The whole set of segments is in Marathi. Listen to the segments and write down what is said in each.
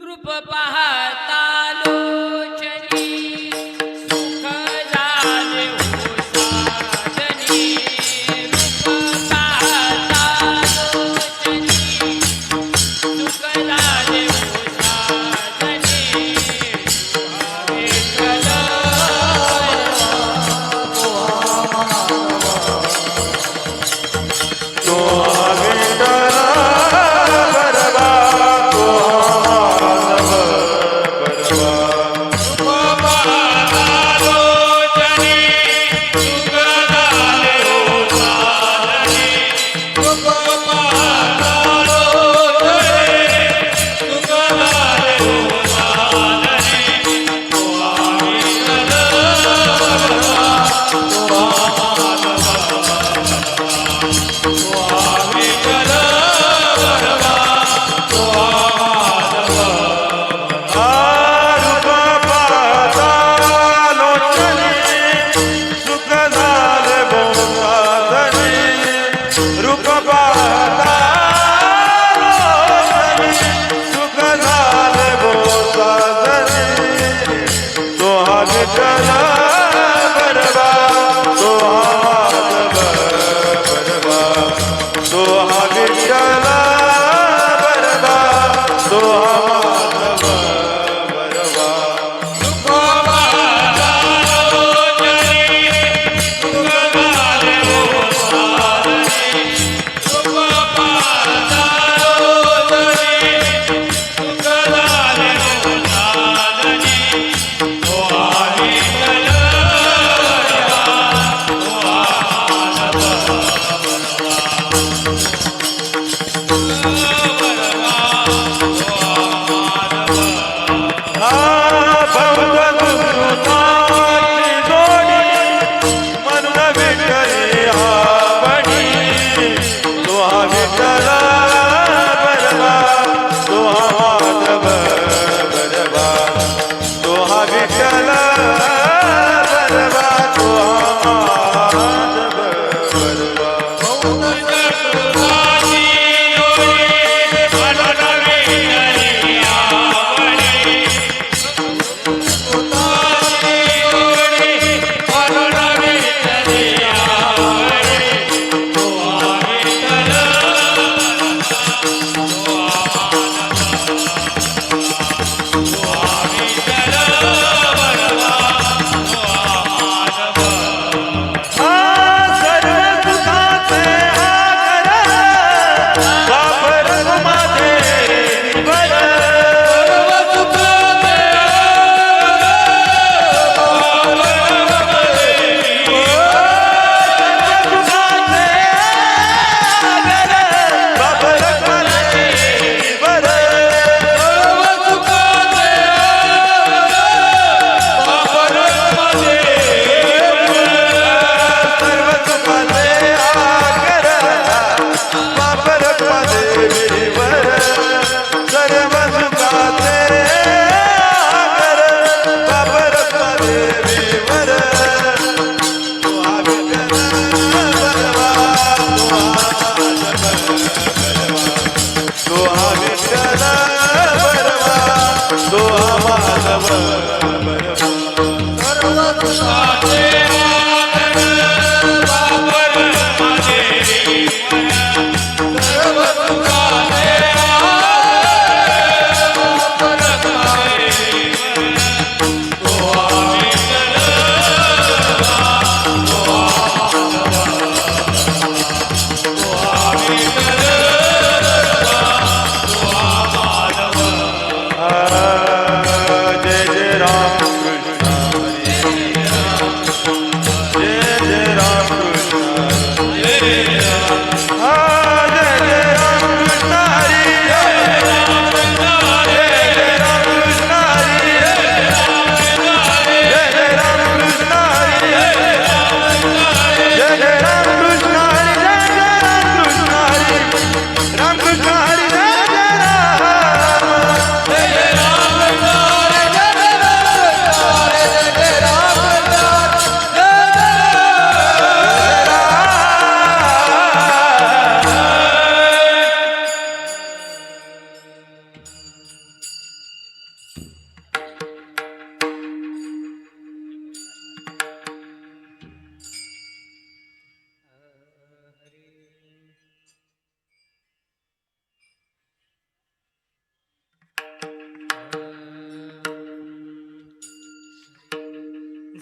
रूप पाहता लोचनी सुख झाले हो साजनी रूप पाहता लोचनी सुख झाले हो साजनी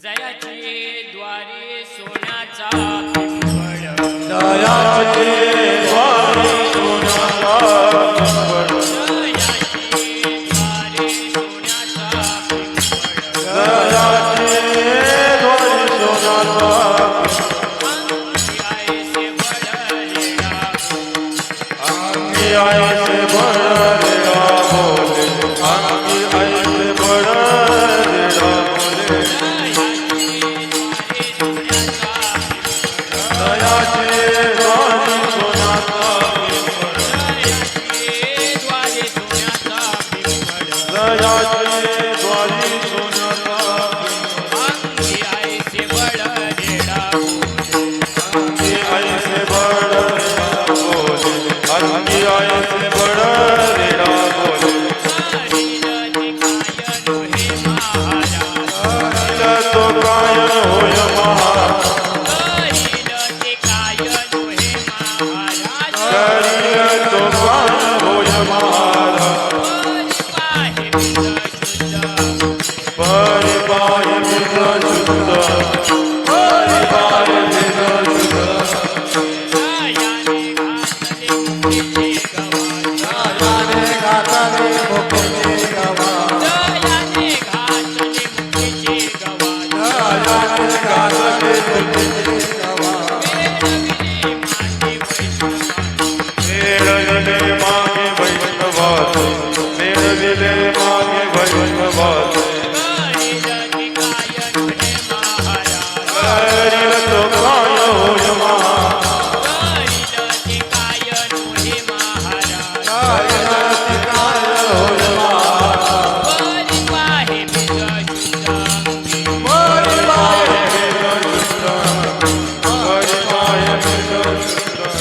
जयाचे द्वारे सोन्याचा पिंपळ जयाचे द्वारे सोन्याचा पिंपळ जयाचे द्वारे सोन्याचा पिंपळ जयाचे द्वारे सोन्याचा अंगी ऐसे बळलेला अंगी ऐसे बळलेला बोले जयाचे द्वारे सोन्याचा जयाचे पिंपळ द्वारे सोन्याचा अंगी ऐसे बळलेला अंगी ऐसे बळलेला बोले अंगी ऐसे बळलेला बोले तो काय होय महाराज करील तो काय होय महाराज परिपाय मित्र शुद्ध परिपाय मित्र शुद्ध जाने घातले मुक्तीचे गवा जाने घातले मुक्तीचे गवा मेळविले मागे वैष्णवाचे मेळविले मागे वैष्णवाचे करील तो काय होय महाराज करील ते काय होय महाराज परिपाय मित्र शुद्ध परिपाय मित्र शुद्ध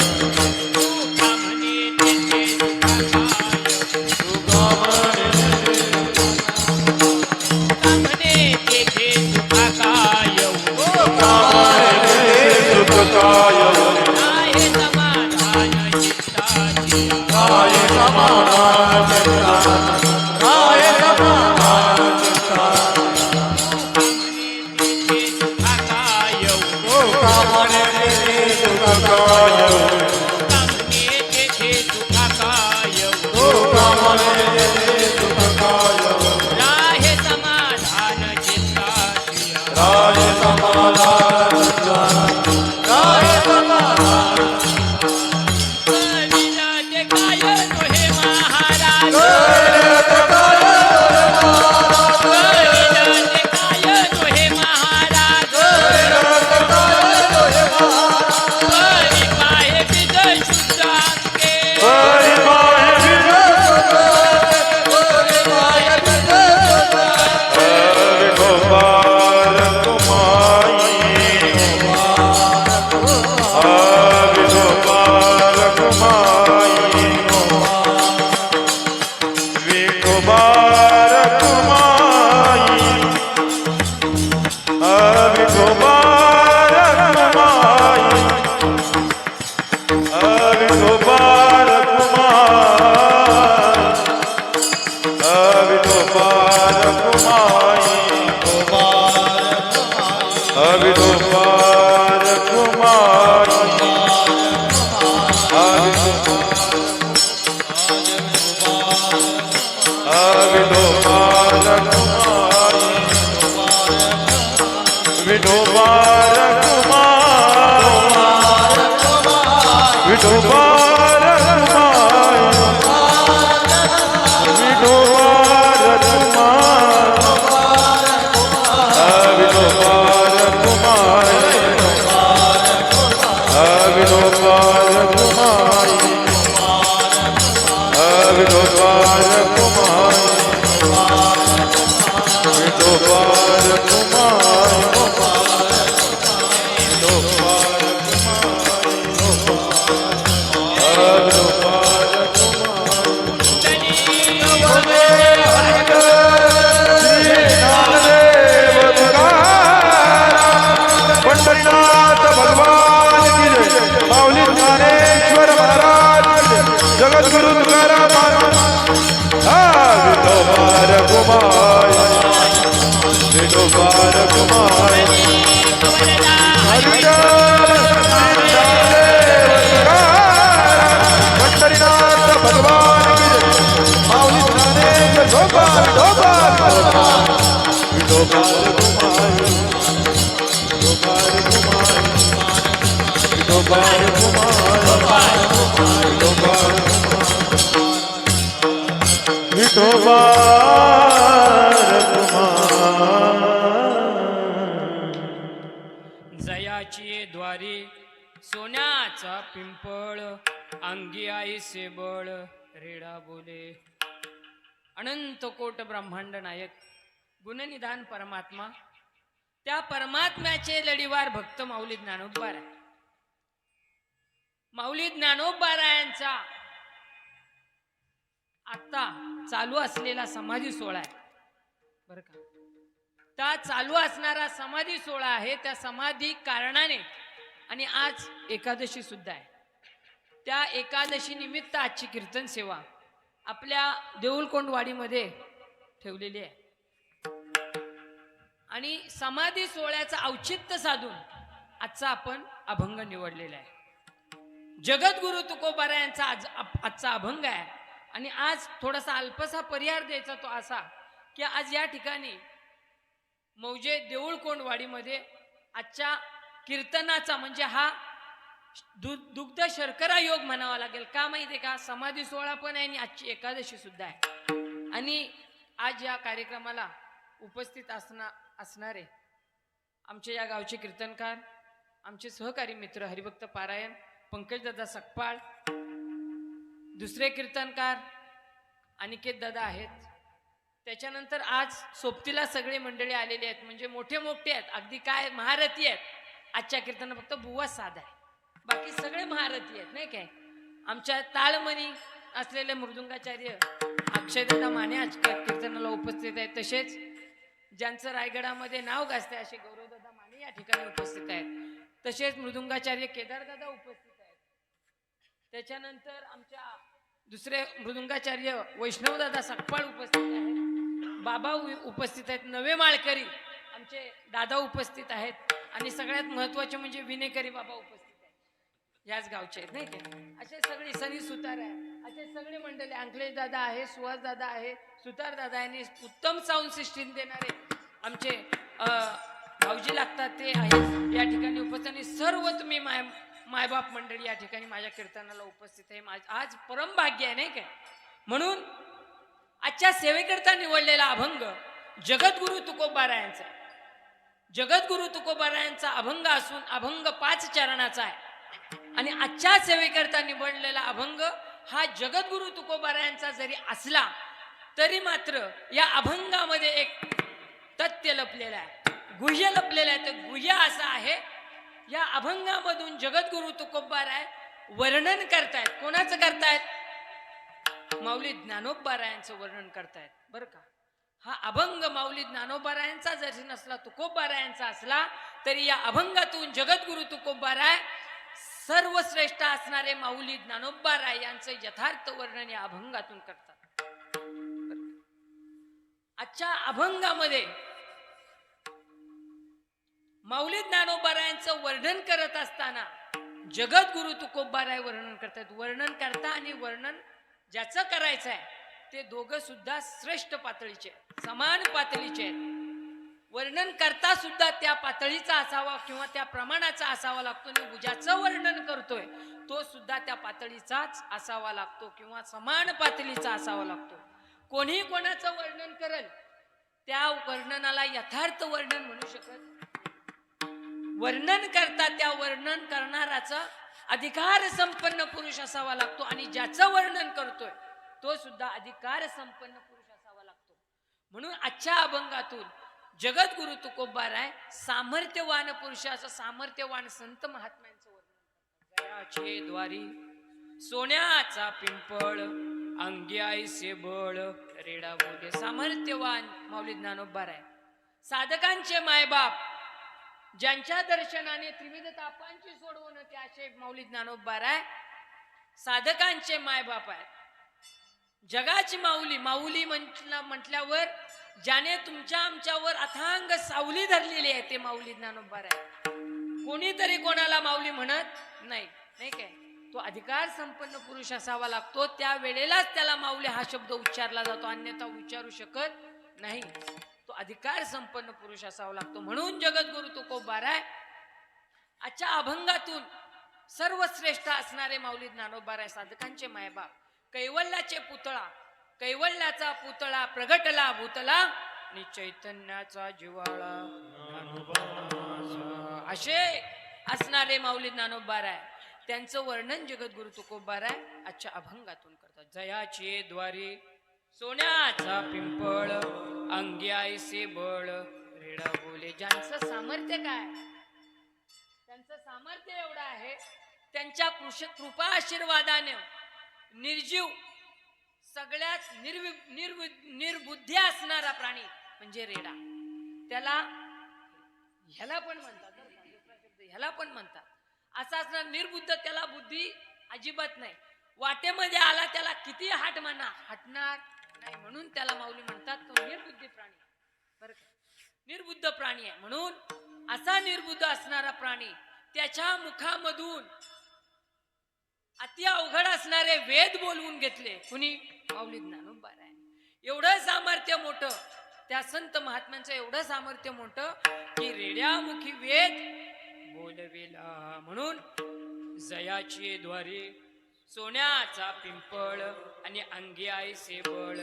सुखकाय आहे समाधान चित्ताची काय समाधान काय समाधान सुखाकाय कामने सुखकाय तेथे सुखाकाय कामने सुखकाय राहे समाधान चित्ताची राय समाधान राय समाधान विराजे काय नोहे महाराज विराजे काय नोहे महाराज परिपाय बिद शुद्धांगे परिपाय गोपाल कुमारी गोपाल कुमारी विठोबार कुमारी विठोबार कुमारी विठोबार कुमारी विठोबार कुमारी विठोबार कुमारी विठोबार कुमारी विठोबार कुमारी विठोबार कुमारी विठोबार कुमारी विठोबार कुमारी विठोबार कुमारी विठोबार कुमारी विठोबार पंढरीनाथ भगवान की जय माऊली ज्ञानेश्वर महाराज की जय जगद्गुरु तुकाराम महाराज विठोबार कुमार विठोबार कुमार अनेक वरदा पंढरीनाथ भगवान की जय. माऊली ज्ञानेश्वर विठोबा विठोबा विठोबार कुमार जयाची द्वारी सोन्याचा पिंपळ अंगी आई सेबळ रेडा बोले. अनंत कोट ब्रह्मांड नायक गुणनिधान परमात्मा त्या परमात्म्याचे लढीवार भक्त माऊली ज्ञानोबा राय. माऊली ज्ञानोबा रायांचा आता चालू असलेला समाधी सोहळा आहे बर का. त्या चालू असणारा समाधी सोहळा आहे. त्या समाधी कारणाने आणि आज एकादशी सुद्धा आहे. त्या एकादशी निमित्त आजची कीर्तन सेवा आपल्या देऊळकोंडवाडीमध्ये ठेवलेली आहे आणि समाधी सोहळ्याचं औचित्य साधून आजचा आपण अभंग निवडलेला आहे. जगद्गुरु तुकोबारा यांचा आजचा अभंग आहे आणि आज थोडासा अल्पसा परिहार द्यायचा तो असा की आज या ठिकाणी मौजे देऊळकोंडवाडीमध्ये आजच्या कीर्तनाचा म्हणजे हा दुग्ध शर्करा योग म्हणावा लागेल. का माहितीये का, समाधी सोहळा पण आहे आणि आजची एकादशी सुद्धा आहे. आणि आज या कार्यक्रमाला उपस्थित असणारे आमचे या गावचे कीर्तनकार, आमचे सहकारी मित्र हरिभक्त पारायण पंकजदादा सकपाळ, दुसरे कीर्तनकार अनिकेत दादा आहेत. त्याच्यानंतर आज सोबतीला सगळे मंडळी आलेले आहेत. म्हणजे मोठे मोठे आहेत, अगदी काय महारथी आहेत. आजच्या कीर्तनात फक्त बुवा साधा आहे, बाकी सगळे महारथी आहेत नाही काय. आमच्या ताळमणी असलेले मृदुंगाचार्य अक्षयदादा माने आज कीर्तनाला उपस्थित आहेत. तसेच ज्यांचं रायगडामध्ये नाव गाजते असे गौरवदादा माने या ठिकाणी उपस्थित आहेत. तसेच मृदुंगाचार्य केदारदादा उपस्थित आहेत. त्याच्यानंतर आमच्या दुसरे मृदुंगाचार्य वैष्णवदादा सकपाळ उपस्थित आहेत. बाबा उपस्थित आहेत. नवे माळकरी आमचे दादा उपस्थित आहेत. आणि सगळ्यात महत्वाचे म्हणजे विनेकरी बाबा उपस्थित आहेत. याच गावचे आहेत नाही का. असे सगळे सनी सुतार आहे, असे सगळे मंडळी, अंकलेश दादा आहे, सुहास दादा आहे, सुतार दादा आहे, उत्तम साऊंड सिस्टीम देणारे आमचे भाऊजी लागतात ते आहेत या ठिकाणी उपस्थित. आणि सर्व तुम्ही मायबाप मंडळी या ठिकाणी माझ्या कीर्तनाला उपस्थित आहे. आज परम भाग्य आहे नाही काय. म्हणून आजच्या सेवेकरता निवडलेला अभंग जगद्गुरु तुकोबारा यांचा. जगद्गुरु तुकोबारा यांचा अभंग असून अभंग 5 चरणाचा आहे. आणि आजच्या सेवेकरता निवडलेला अभंग हा जगद्गुरु तुकोबारा यांचा जरी असला तरी मात्र या अभंगामध्ये एक तथ्य लपलेलं आहे, गुह्य लपलेलं आहे. तर गुह्य असं आहे, या अभंगामधून जगद्गुरु तुकोबाराय वर्णन करतायत. कोणाचं करतायत? माऊली ज्ञानोबारायांचं वर्णन करतायत बरं का. हा अभंग माऊली ज्ञानोबारायांचा जरी नसला, तुकोबारायांचा असला तरी या अभंगातून जगद्गुरु तुकोबाराय सर्वश्रेष्ठ असणारे माऊली ज्ञानोबाराय यांचं यथार्थ वर्णन या अभंगातून करतात. आजच्या अभंगामध्ये माऊली ज्ञानोबारायांचं वर्णन करत असताना जगद्गुरु तुकोबाराय वर्णन करतात. वर्णन करता आणि वर्णन ज्याचं करायचं आहे ते दोघं सुद्धा श्रेष्ठ पातळीचे, समान पातळीचे आहेत. वर्णन करता सुद्धा त्या पातळीचा असावा किंवा त्या प्रमाणाचा असावा लागतो. आणि ज्याचं वर्णन करतोय तो सुद्धा त्या पातळीचाच असावा लागतो किंवा समान पातळीचा असावा लागतो. कोणी कोणाचं वर्णन करेल त्या वर्णनाला यथार्थ वर्णन म्हणू शकत. वर्णन करता त्या वर्णन करणाराचा अधिकार संपन्न पुरुष असावा लागतो आणि ज्याचं वर्णन करतोय तो सुद्धा अधिकार संपन्न पुरुष असावा लागतो. म्हणून आजच्या अभंगातून जगद्गुरु तुकोबाराय सामर्थ्यवान पुरुषाचं, सामर्थ्यवान संत महात्म्यांचं वर्णन. जयाचे द्वारी सोन्याचा पिंपळ अंगी आईसे बळ रेडा बोले. सामर्थ्यवान माऊली ज्ञानोबाराय, साधकांचे मायबाप, ज्यांच्या दर्शनाने त्रिविध तापांची सोडवून ते असे माऊली ज्ञानोबाराय साधकांचे मायबाप आहेत. जगाची माऊली, माऊली म्हटल्यावर ज्याने तुमच्या आमच्यावर अथांग सावली धरलेली आहे ते माऊली ज्ञानोबा आहे. कोणीतरी कोणाला माऊली म्हणत नाही, नाही काय. तो अधिकार संपन्न पुरुष असावा लागतो, त्या वेळेलाच त्याला माऊली हा शब्द उच्चारला जातो, अन्यथा उच्चारू शकत नाही. तो अधिकार संपन्न पुरुष असावा लागतो. म्हणून जगद्गुरु तुकोबाराय आजच्या अभंगातून सर्वश्रेष्ठ असणारे माऊली ज्ञानोबाराय साधकांचे मायबाप, कैवल्याचे पुतळा, कैवल्याचा पुतळा प्रगटला भूतला आणि चैतन्याचा जिव्हाळा असे असणारे माऊली ज्ञानोबाराय. त्यांचं वर्णन जगद्गुरु तुकोबाराय आजच्या अभंगातून करतात. जयाचे द्वारी सोन्याचा पिंपळ, अंगी आयसे बळ, रेडा बोले. ज्यांचं सामर्थ्य काय, त्यांचं सामर्थ्य एवढं आहे, त्यांच्या कृपा आशीर्वादाने निर्जीव सगळ्यात निर्बुद्धी असणारा प्राणी म्हणजे रेडा. त्याला ह्याला पण म्हणतात, ह्याला पण म्हणतात. असा असणार निर्बुद्ध, त्याला बुद्धी अजिबात नाही. वाटेमध्ये आला त्याला किती हाट म्हणा, हटणार नाही. म्हणून त्याला माऊली म्हणतात तो निर्बुद्धी प्राणी. बरं का, निर्बुद्ध प्राणी आहे. म्हणून असा निर्बुद्ध असणारा प्राणी, त्याच्या मुखामधून अति अवघड असणारे वेद बोलवून घेतले. कुणी? माऊली ज्ञानोबाराय. एवढं सामर्थ्य मोठं त्या संत महात्म्यांचं, एवढं सामर्थ्य मोठं की रेड्यामुखी वेद बोलवेला. म्हणून जयाची द्वारी सोन्याचा पिंपळ आणि अंगी आयसे बळ,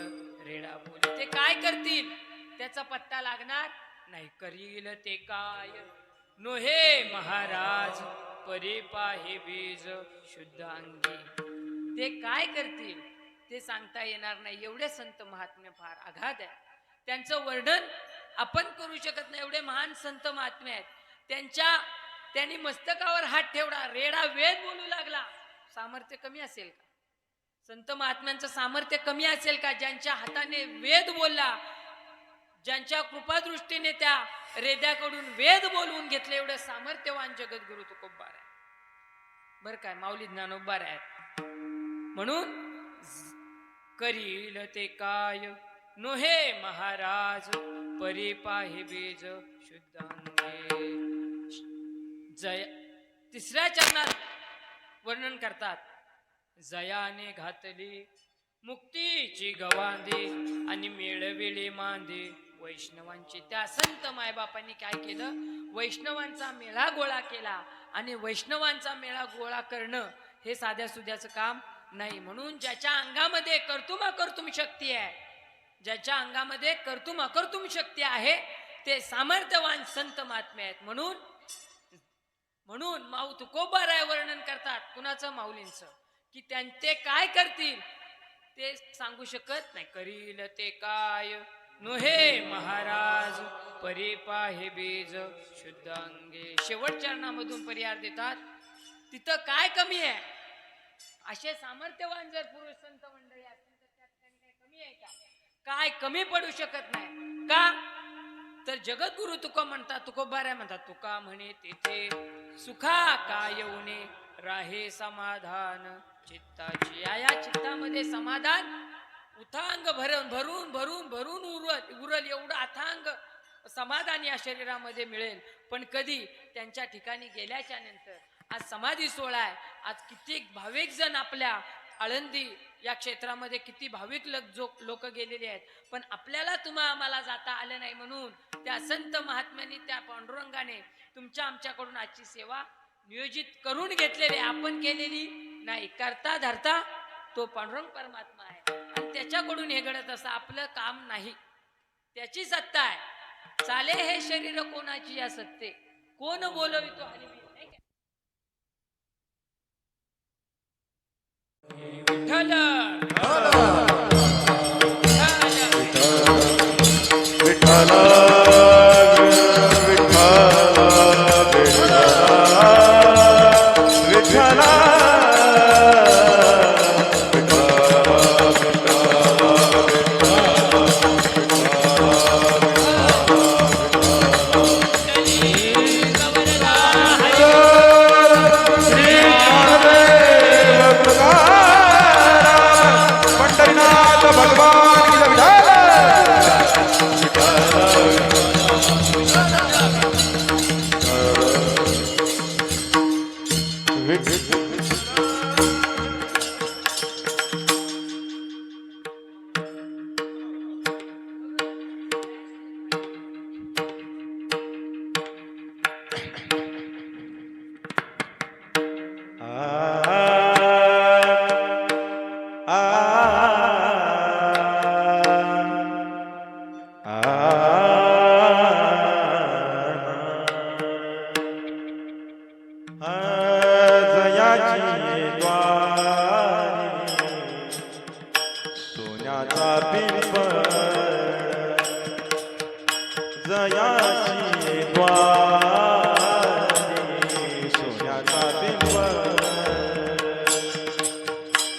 रेडा बोले. ते काय करतील त्याचा पत्ता लागणार नाही. करील ते काय नोहे महाराज, परी पाहे बीज शुद्ध अंगी. ते काय करतील ते सांगता येणार नाही. एवढे संत महात्म्य फार अगाध आहे. त्यांचं वर्णन आपण करू शकत नाही. एवढे महान संत महात्मे आहेत. त्यांनी मस्तकावर हात ठेवला, रेडा वेद बोलू लागला. सामर्थ्य कमी असेल का? संत महात्म्यांचं सामर्थ्य कमी असेल का? ज्यांच्या हाताने वेद बोलला, ज्यांच्या कृपादृष्टीने त्या रेद्याकडून वेद बोलवून घेतले, एवढं सामर्थ्यवान जगद्गुरु तुकोबाराय. बर काय, माऊली ज्ञानोबाराय. म्हणून करील ते काय नोहे महाराज, परी पाहे बीज शुद्ध अंगे. जय तिसऱ्या चरणात वर्णन करतात. जयाने घातली मुक्तीची गवांदे आणि मेळविले मांदे वैष्णवांचे. त्या संत मायबापांनी काय केलं, वैष्णवांचा मेळा गोळा केला. आणि वैष्णवांचा मेळा गोळा करणं हे साध्या सुध्याचं काम नाही. म्हणून ज्याच्या अंगामध्ये कर्तुम अकर्तुम शक्ती आहे, ज्याच्या अंगामध्ये कर्तुम अकर्तुम शक्ती आहे, ते सामर्थ्यवान संत महात्मे आहेत. म्हणून माऊ तुकोबाराय वर्णन करतात. कुणाचं? माऊलींचं. की ते काय करतील ते सांगू शकत नाही. करील ते काय नोहे महाराज, परी पाहे बीज शुद्ध अंगे. शेवट चरणामधून परिहार देतात. तिथं काय कमी आहे? असे सामर्थ्यवान जर पुरुष संत मंडळी असतील तर त्यात काय कमी आहे का? काय कमी पडू शकत नाही. का तर जगद्गुरु तुका म्हणतात, तुकोबाराय म्हणतात, तुका म्हणे तेथे सुखा का येऊने राहे समाधान चित्ताची. या चित्तामध्ये समाधान उथांग भरून भरून भरून भरून उरल एवढं अथांग समाधान या शरीरामध्ये मिळेल. पण कधी? त्यांच्या ठिकाणी गेल्याच्या नंतर. आज समाधी सोहळा आहे. आज कित्येक भाविक जण आपल्या आळंदी या क्षेत्रामध्ये किती भाविक लोक गेलेले आहेत. पण आपल्याला आम्हाला जाता आलं नाही. म्हणून त्या संत महात्म्यांनी, त्या पांडुरंगाने तुमच्या आमच्याकडून आजची सेवा नियोजित करून घेतलेली, आपण केलेली नाही. करता धरता तो पांडुरंग परमात्मा आहे आणि त्याच्याकडून हे घडत असं आपलं काम नाही. त्याची सत्ता आहे. चाले हे शरीर कोणाची या सत्ते, कोण बोलवितो हरिवी. विठ्ठल विठ्ठल भगवान सोन्याचा पिंपळ जयाची द्वारी सोन्याचा पिंपळ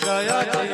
जयाची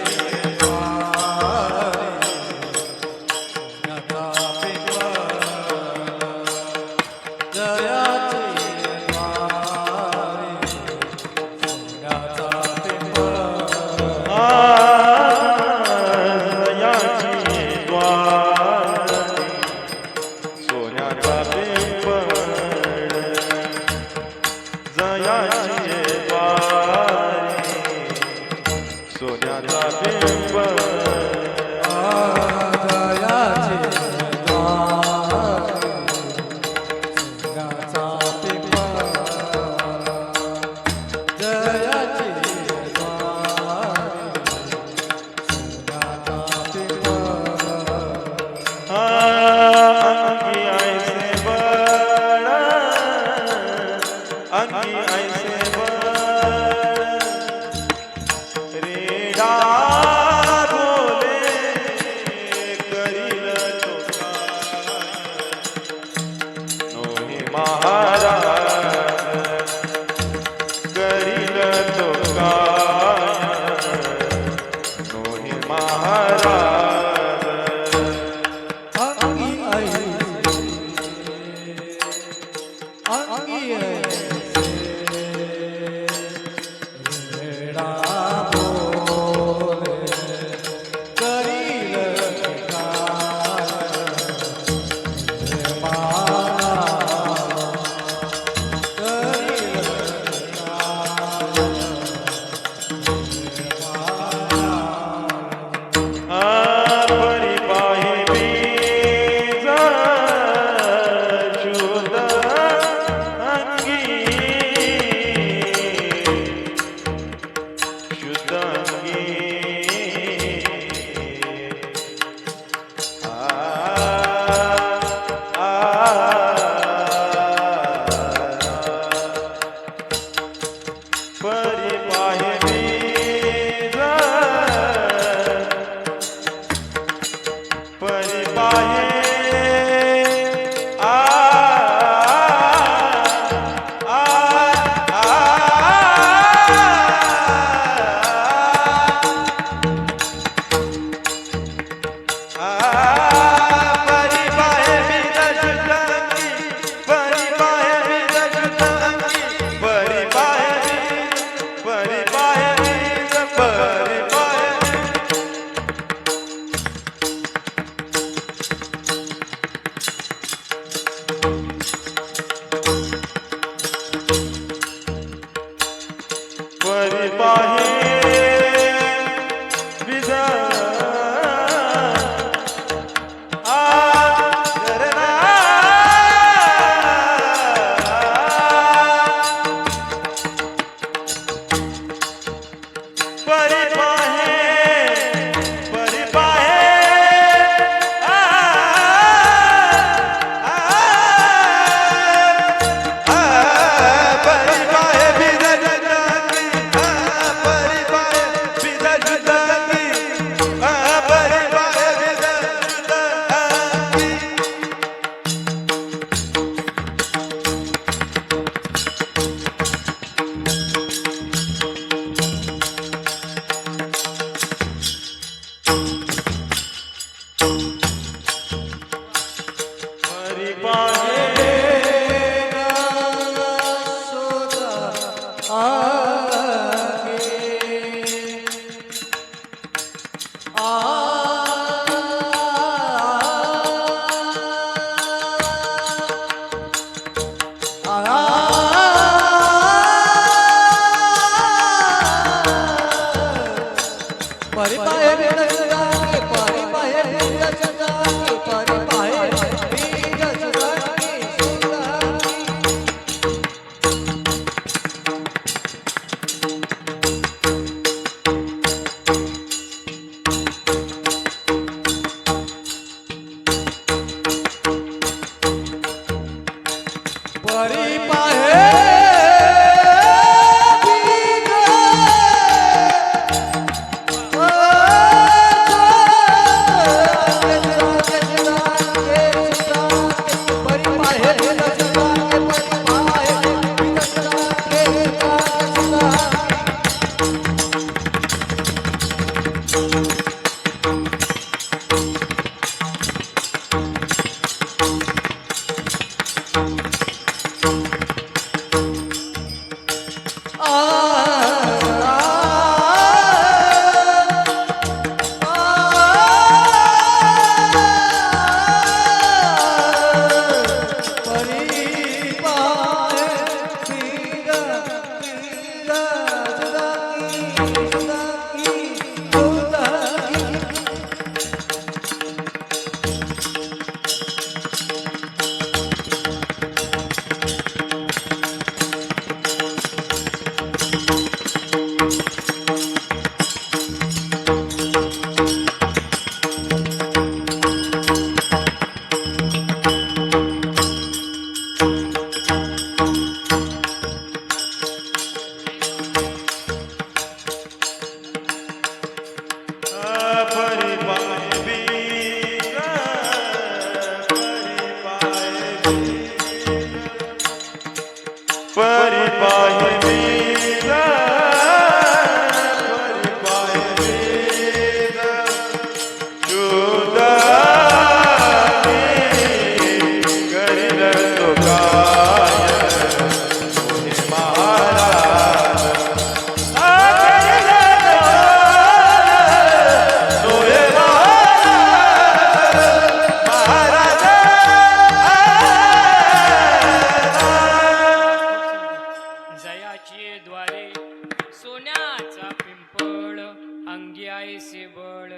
बळ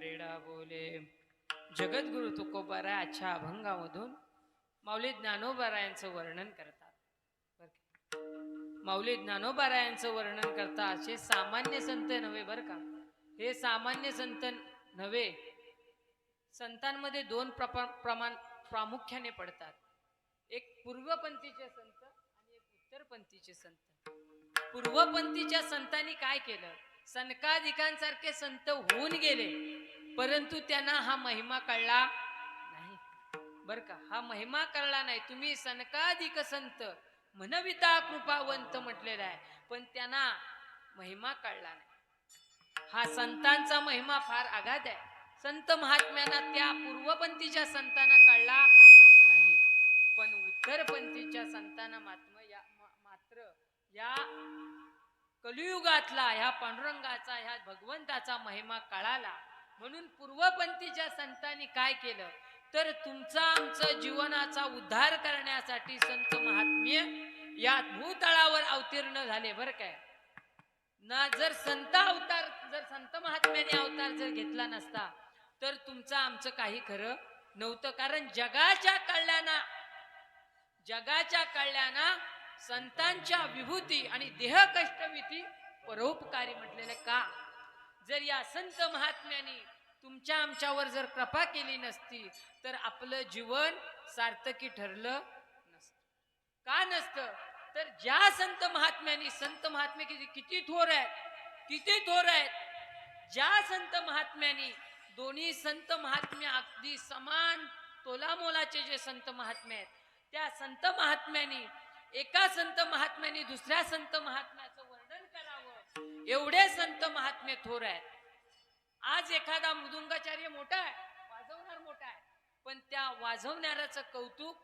रेडा बोले. जगद्गुरु तुकोबाराय आजच्या अभंगामधून माऊली ज्ञानोबारायांचं वर्णन करतात. बरं का? माऊली ज्ञानोबारायांचं वर्णन करता असे सामान्य संत नव्हे बरं का. हे सामान्य संत नव्हे. संतांमध्ये दोन प्रमाण प्रामुख्याने पडतात. एक पूर्वपंथीचे संत आणि एक उत्तरपंथीचे संत. पूर्वपंथीच्या संतांनी काय केलं? सनकादिकांसारखे संत होऊन गेले, परंतु त्यांना हा महिमा कळला नाही. बर का, हा महिमा कळला नाही. तुम्ही सनकादिक संत म्हणविता कृपावंत म्हटलेला आहे, पण त्यांना महिमा कळला नाही. हा संतांचा महिमा फार आगाध आहे. संत महात्म्यांना त्या पूर्वपंथीच्या संतांना कळला नाही, पण उत्तरपंथीच्या संतांना मात्र या कलियुगातला ह्या पांडुरंगाचा ह्या भगवंताचा महिमा कळाला. म्हणून पूर्वपंथीच्या संतांनी काय केलं तर तुमचा आमचं जीवनाचा उद्धार करण्यासाठी संत महात्म्य या भूतळावर अवतीर्ण झाले. बरं काय ना, जर संत महात्म्याने अवतार जर घेतला नसता तर तुमचं आमचं काही खरं नव्हतं. कारण जगाच्या कल्याणा संतांच्या विभूती आणि देह कष्टविधी परोपकारी म्हटलेले का. जर या संत महात्म्याने तुमच्या आमच्यावर जर कृपा केली नसती तर आपलं जीवन सार्थकी ठरलं नसतं. का नसतं तर ज्या संत महात्मे किती थोर आहेत. ज्या संत महात्म्याने दोन्ही संत महात्म्य अगदी समान तोलामोलाचे जे संत महात्मे आहेत, त्या संत महात्म्याने एका संत महात्म्याने दुसऱ्या संत महात्म्याचं वर्णन करावं एवढे संत महात्मे थोर आहेत. आज एखादा मृदुंगाचार्य मोठा आहे, वाजवणार मोठा आहे, पण त्या वाजवणाऱ्याचं कौतुक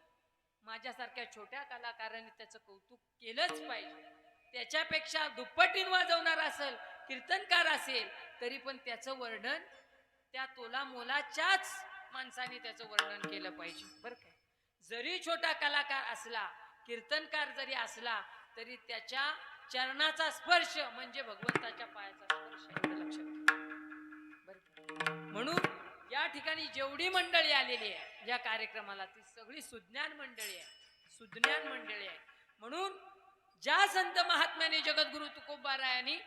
माझ्यासारख्या छोट्या कलाकाराने त्याचं कौतुक केलंच पाहिजे. त्याच्यापेक्षा दुप्पटीन वाजवणार असेल, कीर्तनकार असेल, तरी पण त्याचं वर्णन त्या तोला मोलाच्याच माणसाने त्याचं वर्णन केलं पाहिजे. बरं काय, जरी छोटा कलाकार असला, कीर्तनकार जरी असला, तरी त्याच्या चरणाचा स्पर्श म्हणजे भगवंताच्या पायाचा स्पर्श, एवढं लक्षात ठेवा. बरं, म्हणून या ठिकाणी जेवढी मंडळी आलेली आहे या कार्यक्रमाला ती सगळी सुज्ञान मंडळी आहे. म्हणून ज्या संत महात्म्याने जगद्गुरु तुकोबारायांनी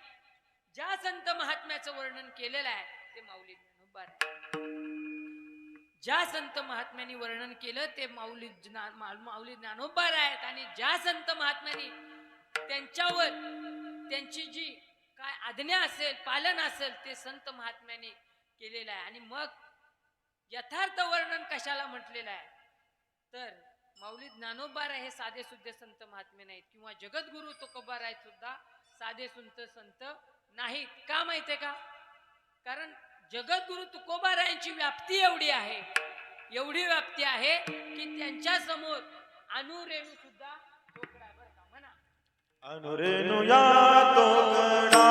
ज्या संत महात्म्याचं वर्णन केलेलं आहे ते माऊली ज्ञानोबाराय. ज्या संत महात्म्यांनी वर्णन केलं ते माऊली ज्ञानोबाराय आहेत. आणि ज्या संत महात्म्यांनी त्यांच्यावर त्यांची जी काय आज्ञा असेल, पालन असेल, ते संत महात्म्याने केलेलं आहे. आणि मग यथार्थ वर्णन कशाला म्हटलेलं आहे तर माऊली ज्ञानोबाराय हे साधे सुद्धे संत महात्मे नाहीत, किंवा जगद्गुरु तुकोबाराय सुद्धा साधे सुंत संत नाहीत. का माहितीये का? कारण जगद्गुरु तुकोबारायांची व्याप्ती एवढी व्याप्ती आहे की त्यांच्या समोर अनुरेणू सुद्धा ठोकळा. बरं का, म्हणा अनुरेणू या तोकडा,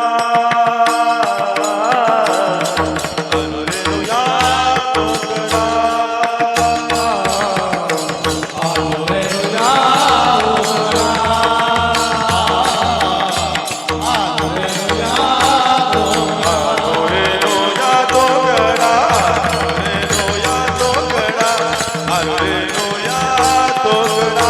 अनुरेणू या तोकडा, अनुरेणू या तोकडा, अनुरेणू या तोकडा, अनुरेणू या तोकडा, अनुरेणू या तोकडा.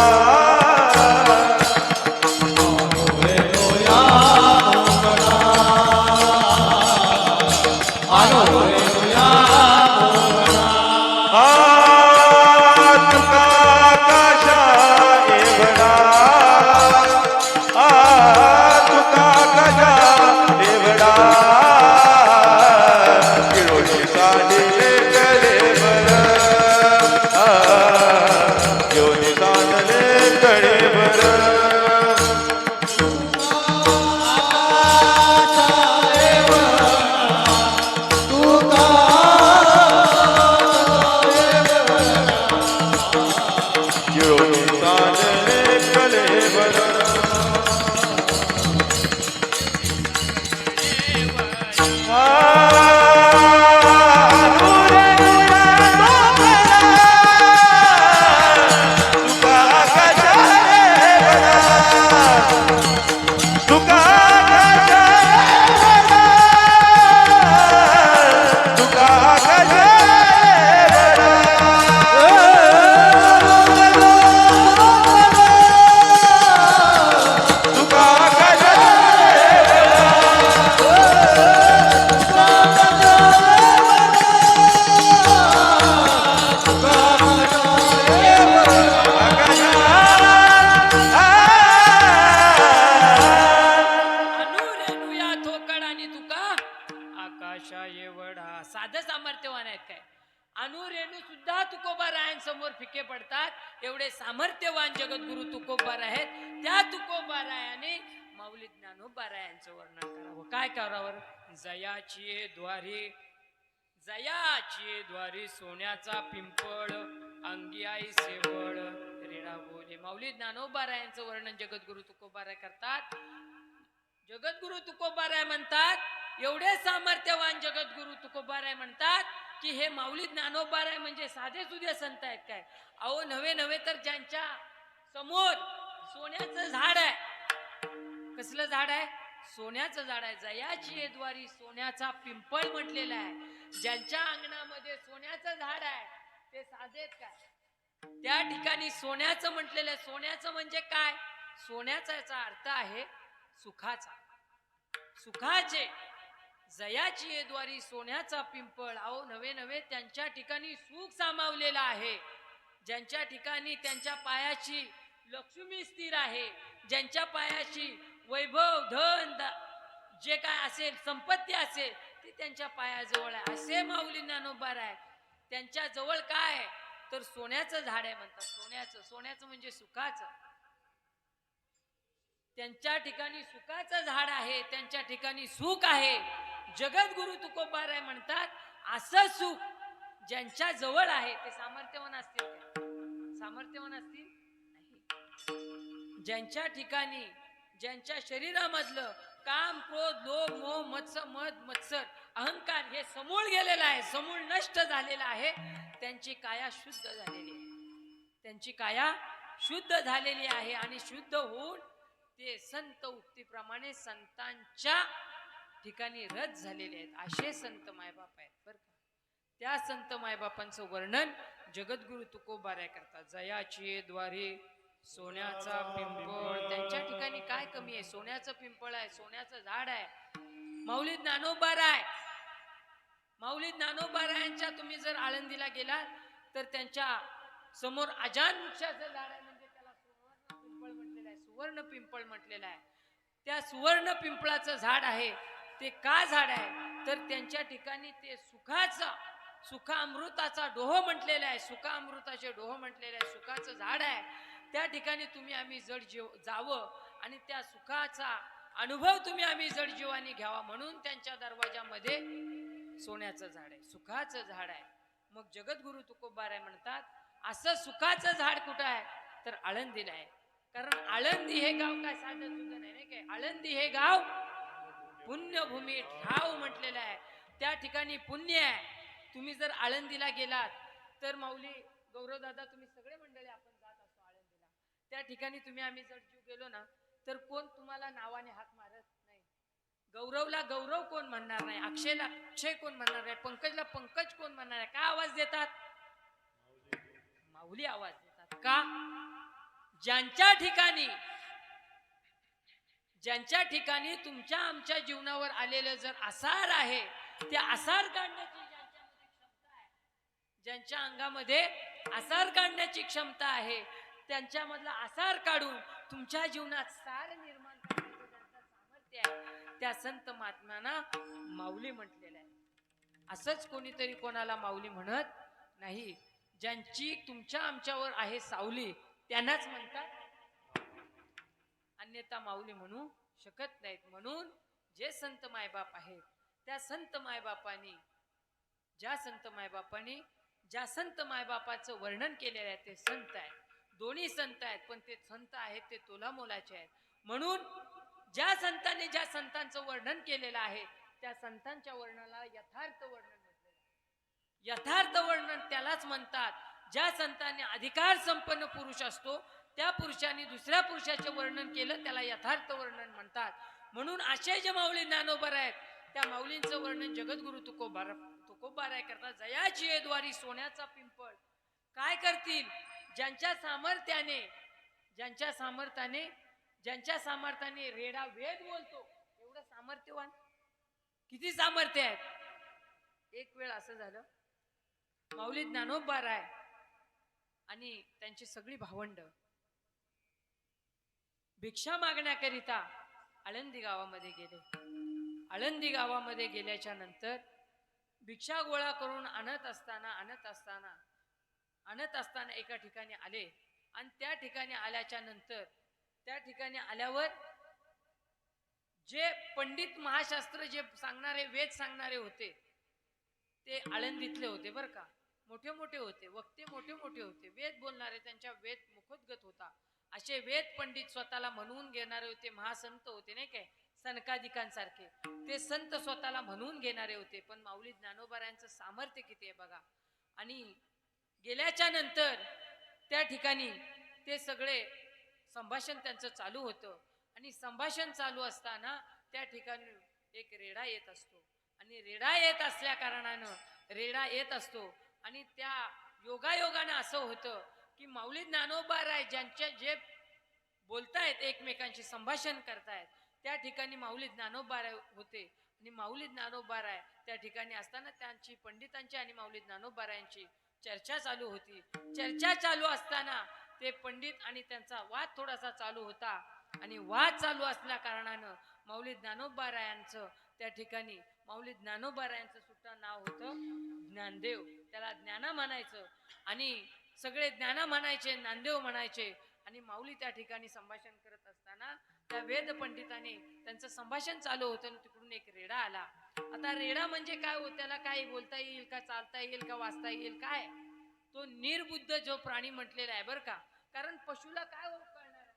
एवढा. साधं सामर्थ्यवान आहेत काय? अनु रेणू सुद्धा तुकोबारायांसमोर फिके पडतात. एवढे सामर्थ्यवान जगद्गुरु तुकोबार आहेत. त्या तुकोबारायाने माऊली ज्ञानोबारायांचं वर्णन करावं. काय करावं? जयाची द्वारी, जयाची द्वारी सोन्याचा पिंपळ, अंगी आई सेवळ रेणा बोले. माऊली ज्ञानोबारायांचं वर्णन जगद्गुरु तुकोबाराय करतात. जगद्गुरु तुकोबाराय म्हणतात, एवढे सामर्थ्यवान जगद्गुरु तुकोबाराय म्हणतात की हे माऊली ज्ञानोबाराय म्हणजे साधे सुधे संत आहेत काय? अहो नव्हे नव्हे तर ज्यांच्या समोर सोन्याचं झाड आहे. कसलं झाड आहे? सोन्याचं झाड आहे. जयाची द्वारी सोन्याचा पिंपळ म्हटलेला आहे. ज्यांच्या अंगणामध्ये सोन्याचं झाड आहे ते साधेत काय? त्या ठिकाणी सोन्याचं म्हटलेलं आहे. सोन्याचं म्हणजे काय? सोन्याचा याचा अर्थ आहे सुखाचा. सुखाचे जयाची द्वारी सोन्याचा पिंपळ. अहो नव्हे नव्हे त्यांच्या ठिकाणी सुख सामावलेलं आहे. ज्यांच्या ठिकाणी त्यांच्या पायाची लक्ष्मी स्थिर आहे, ज्यांच्या पायाची वैभव धन जे काय असेल संपत्ती असेल ती त्यांच्या पायाजवळ आहे. असे माऊली ज्ञानोबाराय. त्यांच्या जवळ काय आहे तर सोन्याचं झाड आहे म्हणतात. सोन्याचं. सोन्याचं म्हणजे सुखाचं. त्यांच्या ठिकाणी सुखाचं झाड आहे. त्यांच्या ठिकाणी सुख आहे. जगद्गुरु तुकोबाराय म्हणतात असं सुख ज्यांच्या जवळ आहे ते सामर्थ्यवान असतील का? सामर्थ्यवान असतील नाही. ज्यांच्या ठिकाणी ज्यांच्या शरीरामधलं काम क्रोध लोभ मोह मद मत्सर अहंकार हे समूळ गेलेलं आहे, समूळ नष्ट झालेलं आहे, त्यांची काया शुद्ध झालेली आहे. त्यांची काया शुद्ध झालेली आहे आणि शुद्ध होऊन ते संत उक्तीप्रमाणे संतांच्या ठिकाणी रथ झालेले आहेत. असे संत मायबाप आहेत बरं का. त्या संत मायबापांचं वर्णन जगद्गुरु तुकोबाराय करतात. जयाची द्वारी सोन्याचा पिंपळ. त्यांच्या ठिकाणी काय कमी आहे? सोन्याचं पिंपळ आहे, सोन्याचं झाड आहे. माऊली ज्ञानोबाराय. माऊली ज्ञानोबारायांच्या तुम्ही जर आळंदीला गेलात तर त्यांच्या समोर अजान वृक्षाचं झाड आहे. म्हणजे त्याला सुवर्ण पिंपळ म्हटलेलं आहे. सुवर्ण पिंपळ म्हटलेलं आहे. त्या सुवर्ण पिंपळाचं झाड आहे. ते का झाड आहे तर त्यांच्या ठिकाणी ते सुखाचा सुखामृताचा डोह म्हटलेला आहे. सुखामृताचे डोह म्हटलेले आहे. सुखाचं झाड आहे. त्या ठिकाणी तुम्ही आम्ही जड जावं आणि त्या सुखाचा अनुभव तुम्ही आम्ही जडजीवानी घ्यावा म्हणून त्यांच्या दरवाजामध्ये सोन्याचं झाड आहे, सुखाचं झाड आहे. मग जगद्गुरु तुकोबाराय म्हणतात असं सुखाचं झाड कुठं आहे तर आळंदीला आहे. कारण आळंदी हे गाव काय साधं सुद्धा नाही काय. आळंदी हे गाव पुण्यभूमी ठाव म्हटलेलं आहे. त्या ठिकाणी पुण्य आहे. तुम्ही जर आळंदीला गेलात तर माऊली गौरवदादा तुम्ही सगळे मंडळी आपण जात असतो आळंदीला. त्या ठिकाणी तुम्ही आम्ही जर जीव गेलो ना तर कोण तुम्हाला नावाने हाक मारत नाही. गौरवला गौरव कोण म्हणणार नाही, अक्षयला अक्षय कोण म्हणणार नाही, पंकजला पंकज कोण म्हणणार आहे. का आवाज देतात? माऊली आवाज देतात. का? ज्यांच्या ठिकाणी तुमच्या आमच्या जीवनावर आलेलं जर आसार आहे ते आसार काढण्याची ज्यांच्यामध्ये क्षमता आहे, ज्यांच्या अंगामध्ये आसार काढण्याची क्षमता आहे, त्यांच्यामधला आसार काढून तुमच्या जीवनात सार निर्माण करण्याचं ज्यांचं सामर्थ्य आहे त्या संत महात्म्यांना माऊली म्हटलेलं आहे. असंच कोणीतरी कोणाला माऊली म्हणत नाही. ज्यांची तुमच्या आमच्यावर आहे सावली त्यांनाच म्हणतात, अन्यथा माऊली म्हणू शकत नाहीत. म्हणून जे संत मायबाप आहेत त्या संत मायबापांनी ज्या संत मायबापाचं वर्णन केलेलं आहे ते संत आहेत. दोन्ही संत आहेत पण ते संत आहेत ते तोला मोलाचे आहेत. म्हणून ज्या संतांनी ज्या संतांचं वर्णन केलेलं आहे त्या संतांच्या वर्णनाला यथार्थ वर्णन म्हटलेलं आहे. यथार्थ वर्णन त्यालाच म्हणतात ज्या संतांनी अधिकार संपन्न पुरुष असतो त्या पुरुषांनी दुसऱ्या पुरुषाचे वर्णन केलं त्याला यथार्थ वर्णन म्हणतात. म्हणून असे जे माऊली ज्ञानोबार आहेत त्या माऊलींचं वर्णन जगद्गुरु तुकोबाराय करतात. जयाची द्वारी सोन्याचा पिंपळ. काय करतील? ज्यांच्या सामर्थ्याने रेडा वेद बोलतो एवढं सामर्थ्यवान. किती सामर्थ्य आहेत. एक वेळ असं झालं माऊली ज्ञानोबाराय आणि त्यांची सगळी भावंड भिक्षा मागण्याकरिता आळंदी गावामध्ये गेले. आळंदी गावामध्ये गेल्याच्या नंतर भिक्षा गोळा करून आणत असताना एका ठिकाणी आले आणि त्या ठिकाणी आल्याच्या नंतर त्या ठिकाणी आल्यावर जे पंडित महाशास्त्र जे सांगणारे वेद सांगणारे होते ते आळंदीतले होते बर का. मोठे मोठे होते, वक्ते मोठे मोठे होते, वेद बोलणारे, त्यांच्या वेद मुखोद्गत होता. असे वेद पंडित स्वतःला म्हणून घेणारे होते, महासंत होते नाही काय, सनकादिकांसारखे ते संत स्वतःला म्हणून घेणारे होते. पण माऊली ज्ञानोबारायांचं सामर्थ्य किती आहे बघा. आणि गेल्याच्या नंतर त्या ठिकाणी ते सगळे संभाषण त्यांचं चालू होतं आणि संभाषण चालू असताना त्या ठिकाणी एक रेडा येत असतो आणि रेडा येत असल्या कारणानं रेडा येत असतो आणि त्या योगायोगानं असं होतं की माऊली ज्ञानोबाराय ज्यांच्या जे बोलतायत एकमेकांशी संभाषण करतायत त्या ठिकाणी माऊली ज्ञानोबाराय होते आणि माऊली ज्ञानोबाराय त्या ठिकाणी असताना त्यांची पंडितांची आणि माऊली ज्ञानोबारायांची चर्चा चालू होती. चर्चा चालू असताना ते पंडित आणि त्यांचा वाद थोडासा चालू होता आणि वाद चालू असल्या कारणानं माऊली ज्ञानोबारायांचं त्या ठिकाणी माऊली ज्ञानोबारायांचं सुद्धा नाव होतं ज्ञानदेव. त्याला ज्ञाना म्हणायचं आणि सगळे ज्ञाना म्हणायचे, ज्ञानदेव म्हणायचे. आणि माऊली त्या ठिकाणी संभाषण करत असताना त्या वेद पंडिताने त्यांचं संभाषण चालू होतं आणि तिकडून एक रेडा आला. आता रेडा म्हणजे काय हो, त्याला काय बोलता येईल का, चालता येईल का, वाचता येईल काय, तो निर्बुद्ध जो प्राणी म्हटलेला आहे बर का. कारण पशुला काय हो कळणार,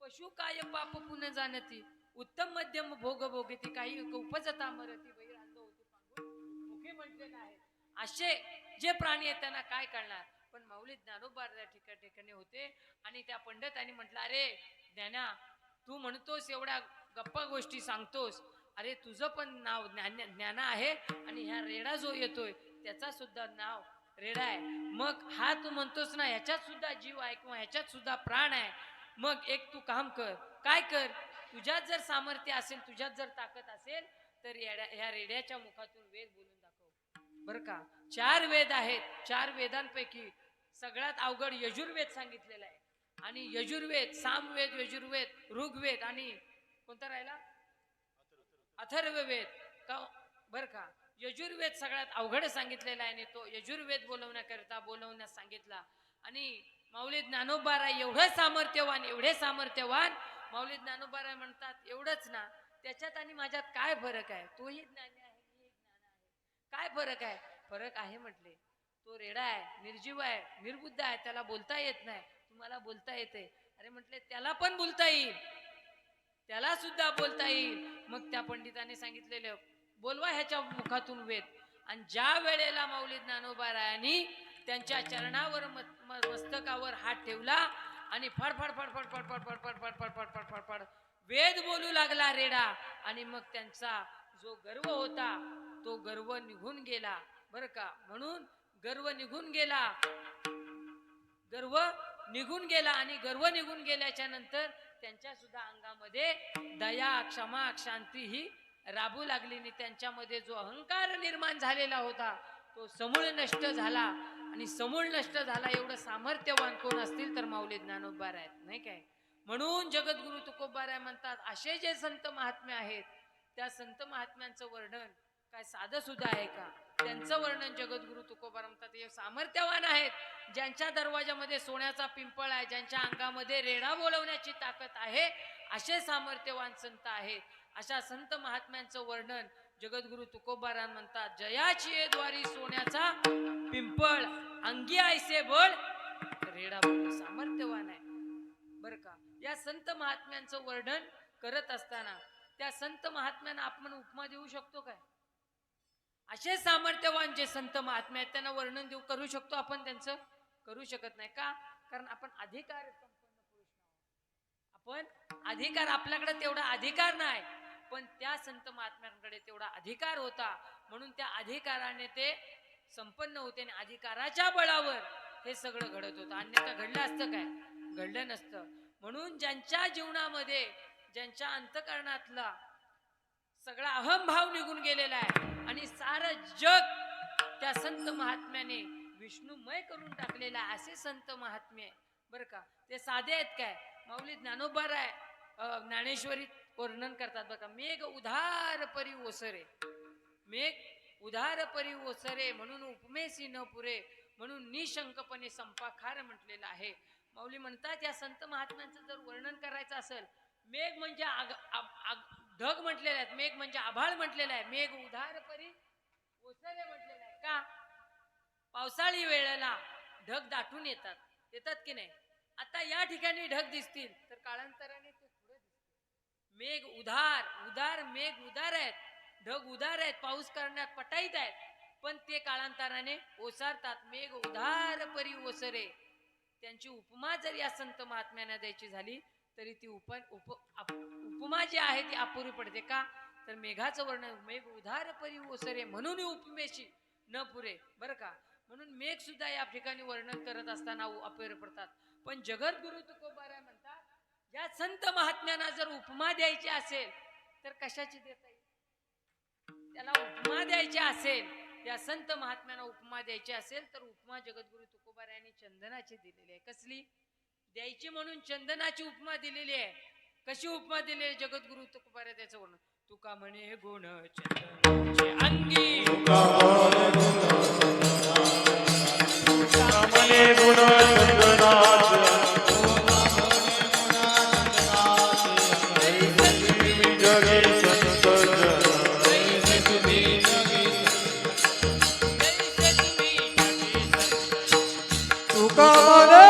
पशु काय पाप पुण्य जाणती, उत्तम मध्यम भोग भोगती, काही उपजता मरती, बहिरांत होती पांगुळ मुखे म्हटलेलं आहे. असे जे प्राणी आहेत त्यांना काय कळणार. पण माऊली ज्ञानोबा त्या ठिकाणी होते आणि त्या पंडितांनी म्हटलं, अरे ज्ञाना तू म्हणतोस एवढ्या गप्पा गोष्टी सांगतोस, अरे तुझं पण नाव ज्ञाना आहे आणि ह्या रेडा जो येतोय त्याचा सुद्धा नाव रेडा आहे. मग हा तू म्हणतोस ना ह्याच्यात सुद्धा जीव आहे किंवा ह्याच्यात सुद्धा प्राण आहे. मग एक तू काम कर, काय कर, तुझ्यात जर सामर्थ्य असेल, तुझ्यात जर ताकद असेल तर ह्या रेड्याच्या मुखातून वेद बोलून दाखव बर का. 4 वेद आहेत, 4 वेदांपैकी सगळ्यात अवघड यजुर्वेद सांगितलेला आहे. आणि यजुर्वेद, सामवेद, यजुर्वेद, ऋग्वेद आणि कोणता राहिला अथर्ववेद का बर का. यजुर्वेद सगळ्यात अवघड सांगितलेला आहे आणि तो यजुर्वेद बोलवण्यास सांगितला. आणि माऊली ज्ञानोबाराय एवढे सामर्थ्यवान माऊली ज्ञानोबाराय म्हणतात एवढंच ना, त्याच्यात आणि माझ्यात काय फरक आहे, तोही ज्ञानी आहे मी ज्ञान आहे, काय फरक आहे. फरक आहे म्हटले, तो रेडा आहे, निर्जीव आहे, निर्बुद्ध आहे, त्याला बोलता येत नाही, तुम्हाला बोलता येते. अरे म्हटले त्याला पण बोलता येईल, त्याला सुद्धा बोलता येईल. मग त्या पंडिताने सांगितलेले बोलवा ह्याच्या मुखातून वेद. आणि ज्या वेळेला माऊली ज्ञानोबारायांनी त्यांच्या चरणावर मस्तकावर हात ठेवला आणि फडफड फडफड फडफड फडफड फडफड फडफड फडफड वेद बोलू लागला रेडा. आणि मग त्यांचा जो गर्व होता तो गर्व निघून गेला बर का. म्हणून गर्व निघून गेला आणि गर्व निघून गेल्याच्या नंतर त्यांच्या सुद्धा अंगामध्ये दया, क्षमा, शांती ही राबू लागली आणि त्यांच्यामध्ये जो अहंकार निर्माण झालेला होता तो समूळ नष्ट झाला. आणि समूळ नष्ट झाला एवढं सामर्थ्यवान कोण असतील तर माऊली ज्ञानोबाराय आहेत नाही काय. म्हणून जगद्गुरु तुकोबाराय म्हणतात असे जे संत महात्मे आहेत त्या संत महात्म्यांचं वर्णन काय साधं सुद्धा आहे का. त्यांचं वर्णन जगद्गुरु तुकोबाराय म्हणतात हे सामर्थ्यवान आहेत, ज्यांच्या दरवाजामध्ये सोन्याचा पिंपळ आहे, ज्यांच्या अंगामध्ये रेडा बोलवण्याची ताकद आहे, असे सामर्थ्यवान संत आहेत. अशा संत महात्म्यांचं वर्णन जगद्गुरु तुकोबाराय म्हणतात जयाची द्वारी सोन्याचा पिंपळ अंगी ऐसे बळ रेडा बोल सामर्थ्यवान आहे बर का. या संत महात्म्यांचं वर्णन करत असताना त्या संत महात्म्यांना आपण उपमा देऊ शकतो काय. असे सामर्थ्यवान जे संत महात्मे आहेत त्यांना वर्णन देऊ करू शकतो आपण, त्यांचं करू शकत नाही का. कारण आपण अधिकार संपन्न पुरुष आपण अधिकार, आपल्याकडे तेवढा अधिकार नाही, पण त्या संत महात्म्यांकडे तेवढा अधिकार होता. म्हणून त्या अधिकाराने ते संपन्न होते आणि अधिकाराच्या बळावर हे सगळं घडत होतं. अन्यथा घडलं असतं काय, घडलं नसतं. म्हणून ज्यांच्या जीवनामध्ये ज्यांच्या अंतकरणातला सगळा अहंभाव निघून गेलेला आहे आणि सारं जग त्या संत महात्म्याने विष्णुमय करून टाकलेला असे संत महात्मे बर का. ते साधे आहेत काय. माऊली ज्ञानोबाराय ज्ञानेश्वरी वर्णन करतात बघा. मेघ उधार परी ओसरे, मेघ उधार परी ओसरे म्हणून उपमेसी न पुरे म्हणून निशंकपणे संपाखार म्हटलेलं आहे. माऊली म्हणतात या संत महात्म्यांचं जर वर्णन करायचं असेल, मेघ म्हणजे ढग म्हटलेले आहेत, मेघ म्हणजे आभाळ म्हटलेलं आहे, मेघ उधार परी ओसरे म्हटलेलं आहे. का? पावसाळी वेळेला ढग दाटून येतात की नाही. आता या ठिकाणी ढग दिसतील तर काळांतराने ते पुढे दिसतील. मेघ उदार मेघ उदार आहेत, ढग उदार आहेत, पाऊस करण्यात पटाईत आहेत, पण ते काळांतराने ओसारतात. मेघ उधार परी ओसरे. त्यांची उपमा जर या संत महात्म्यांना द्यायची झाली तरी ती उपमा जी आहे ती अपुरी पडते. का? तर मेघाचं वर्णन मेघ उधार परी ओसरे म्हणून उपमेशी न पुरे. बरं का? म्हणून मेघ सुद्धा या ठिकाणी वर्णन करत असताना अपुरे पडतात. पण जगद्गुरु तुकोबाराय म्हणतात या संत महात्म्यांना जर उपमा द्यायची असेल तर कशाची देता येईल? त्याला उपमा द्यायची असेल, या संत महात्म्यांना उपमा द्यायची असेल तर उपमा जगद्गुरु तुकोबारायांनी चंदनाची दिलेली आहे. कसली द्यायची? म्हणून चंदनाची उपमा दिलेली आहे. कशी उपमा दिली आहे जगद्गुरु तुकोबाराय? त्याचं वर्णन तुका म्हणे गुण चंदनाचे अंगी, तुका म्हणे गुण चंदनाचे जगे संत तुका म्हणे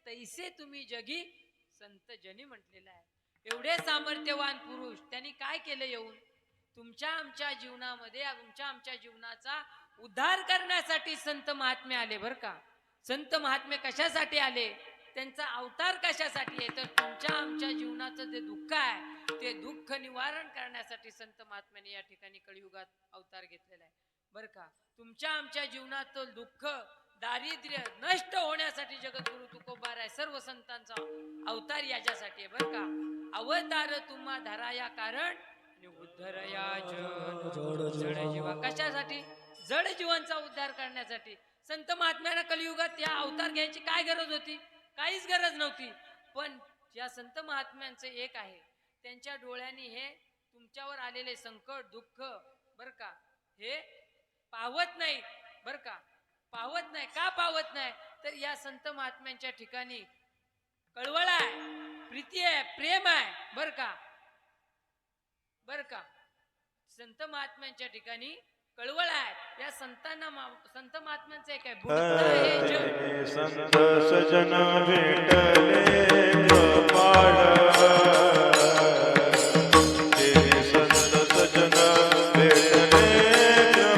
तैसे तुम्ही जगी संत जनी म्हटलेलं आहे. एवढे सामर्थ्यवान पुरुष त्यांनी काय केलं येऊन तुमच्या आमच्या जीवनामध्ये, तुमच्या आमच्या जीवनाचा उद्धार करण्यासाठी संत महात्मे आले. बर का? संत महात्मे कशासाठी आले? त्यांचा अवतार कशासाठी आहे? तर तुमच्या आमच्या जीवनाचं जे दुःख आहे ते दुःख निवारण करण्यासाठी संत महात्म्याने या ठिकाणी कलियुगात अवतार घेतलेला आहे. बर का? तुमच्या आमच्या जीवनाचं दुःख, दारिद्र्य नष्ट होण्यासाठी जगद्गुरु तुकोबाराय सर्व संतांचा अवतार याच्यासाठी आहे. बर का? अवतार तुम्हा धराया कारण आणि उद्धरया जड जीवा. कशासाठी? जड जीवांचा उद्धार करण्यासाठी. संत महात्म्यांना कलियुगात या अवतार घ्यायची काय गरज होती? काहीच गरज नव्हती. पण या संत महात्म्यांचं एक आहे, त्यांच्या डोळ्यांनी हे तुमच्यावर आलेले संकट, दुःख बर का हे पावत नाही. बर का? पावत नाही. का पावत नाही? तर या संत महात्म्यांच्या ठिकाणी कळवळ आहे, प्रीती आहे, प्रेम आहे. बर का? बर का? संत महात्म्यांच्या ठिकाणी कळवळ आहे. या संतांना संत महात्म्यांचं एक आहे, संत सजन भेटले गोपाळ. संत सजन भेटले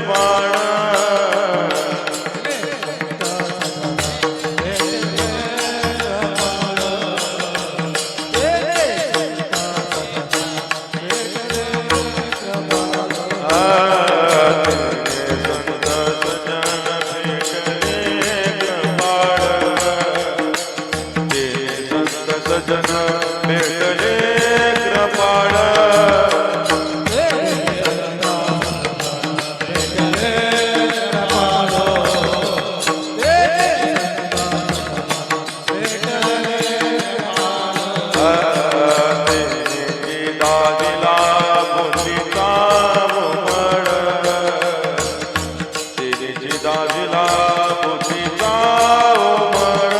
तेजी दाजिला पोथीचा ओमळ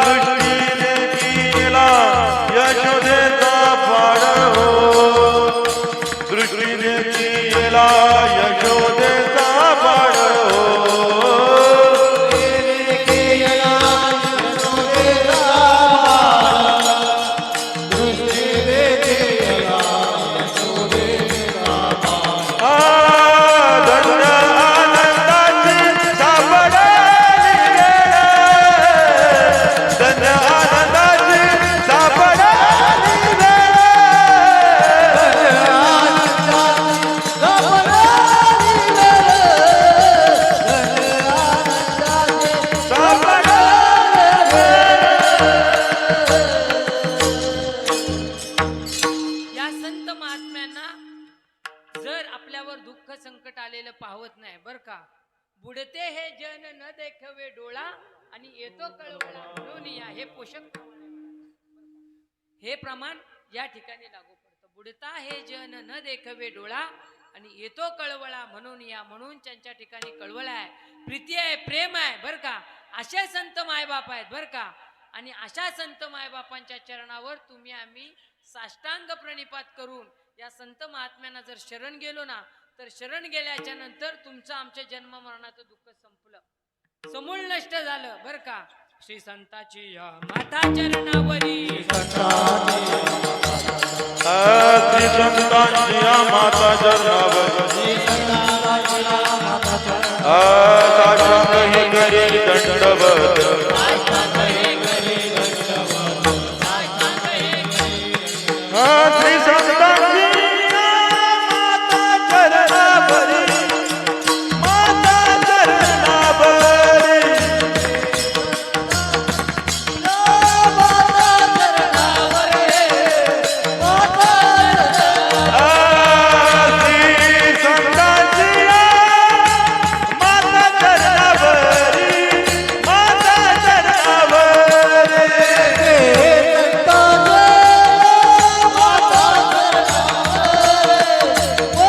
दृष्टीने केला यशोदेचा फाळ हो दृष्टीने केला यशोदेचा फाळ हो या संत महात्म्यांना जर आपल्यावर दुःख संकट आलेलं पाहत नाही बर का. बुडते हे जन न देखवे डोळा आणि येतो कळवळा म्हणून या हे पोषक हे प्रमाण या ठिकाणी लागू पडतं. बुडता हे जन न देखवे डोळा आणि येतो कळवळा म्हणून या म्हणून त्यांच्या ठिकाणी कळवळा आहे, प्रीती आहे, प्रेम आहे बर का. असे संत मायबाप आहेत बर का. आणि अशा संत मायबापांच्या चरणावर तुम्ही आम्ही साष्टांग प्रणिपात करून या संत महात्म्यांना जर शरण गेलो ना तर शरण गेल्याच्या नंतर तुमचं आमच्या जन्म मरणाचं दुःख संपलं, समूळ नष्ट झालं बर का. श्री संताची या माता चरणावरी श्री संतांची या माता चरणावरी साष्टांग करी दंडवत श्री संतांची माता चरणावरी माता चरणावरी श्री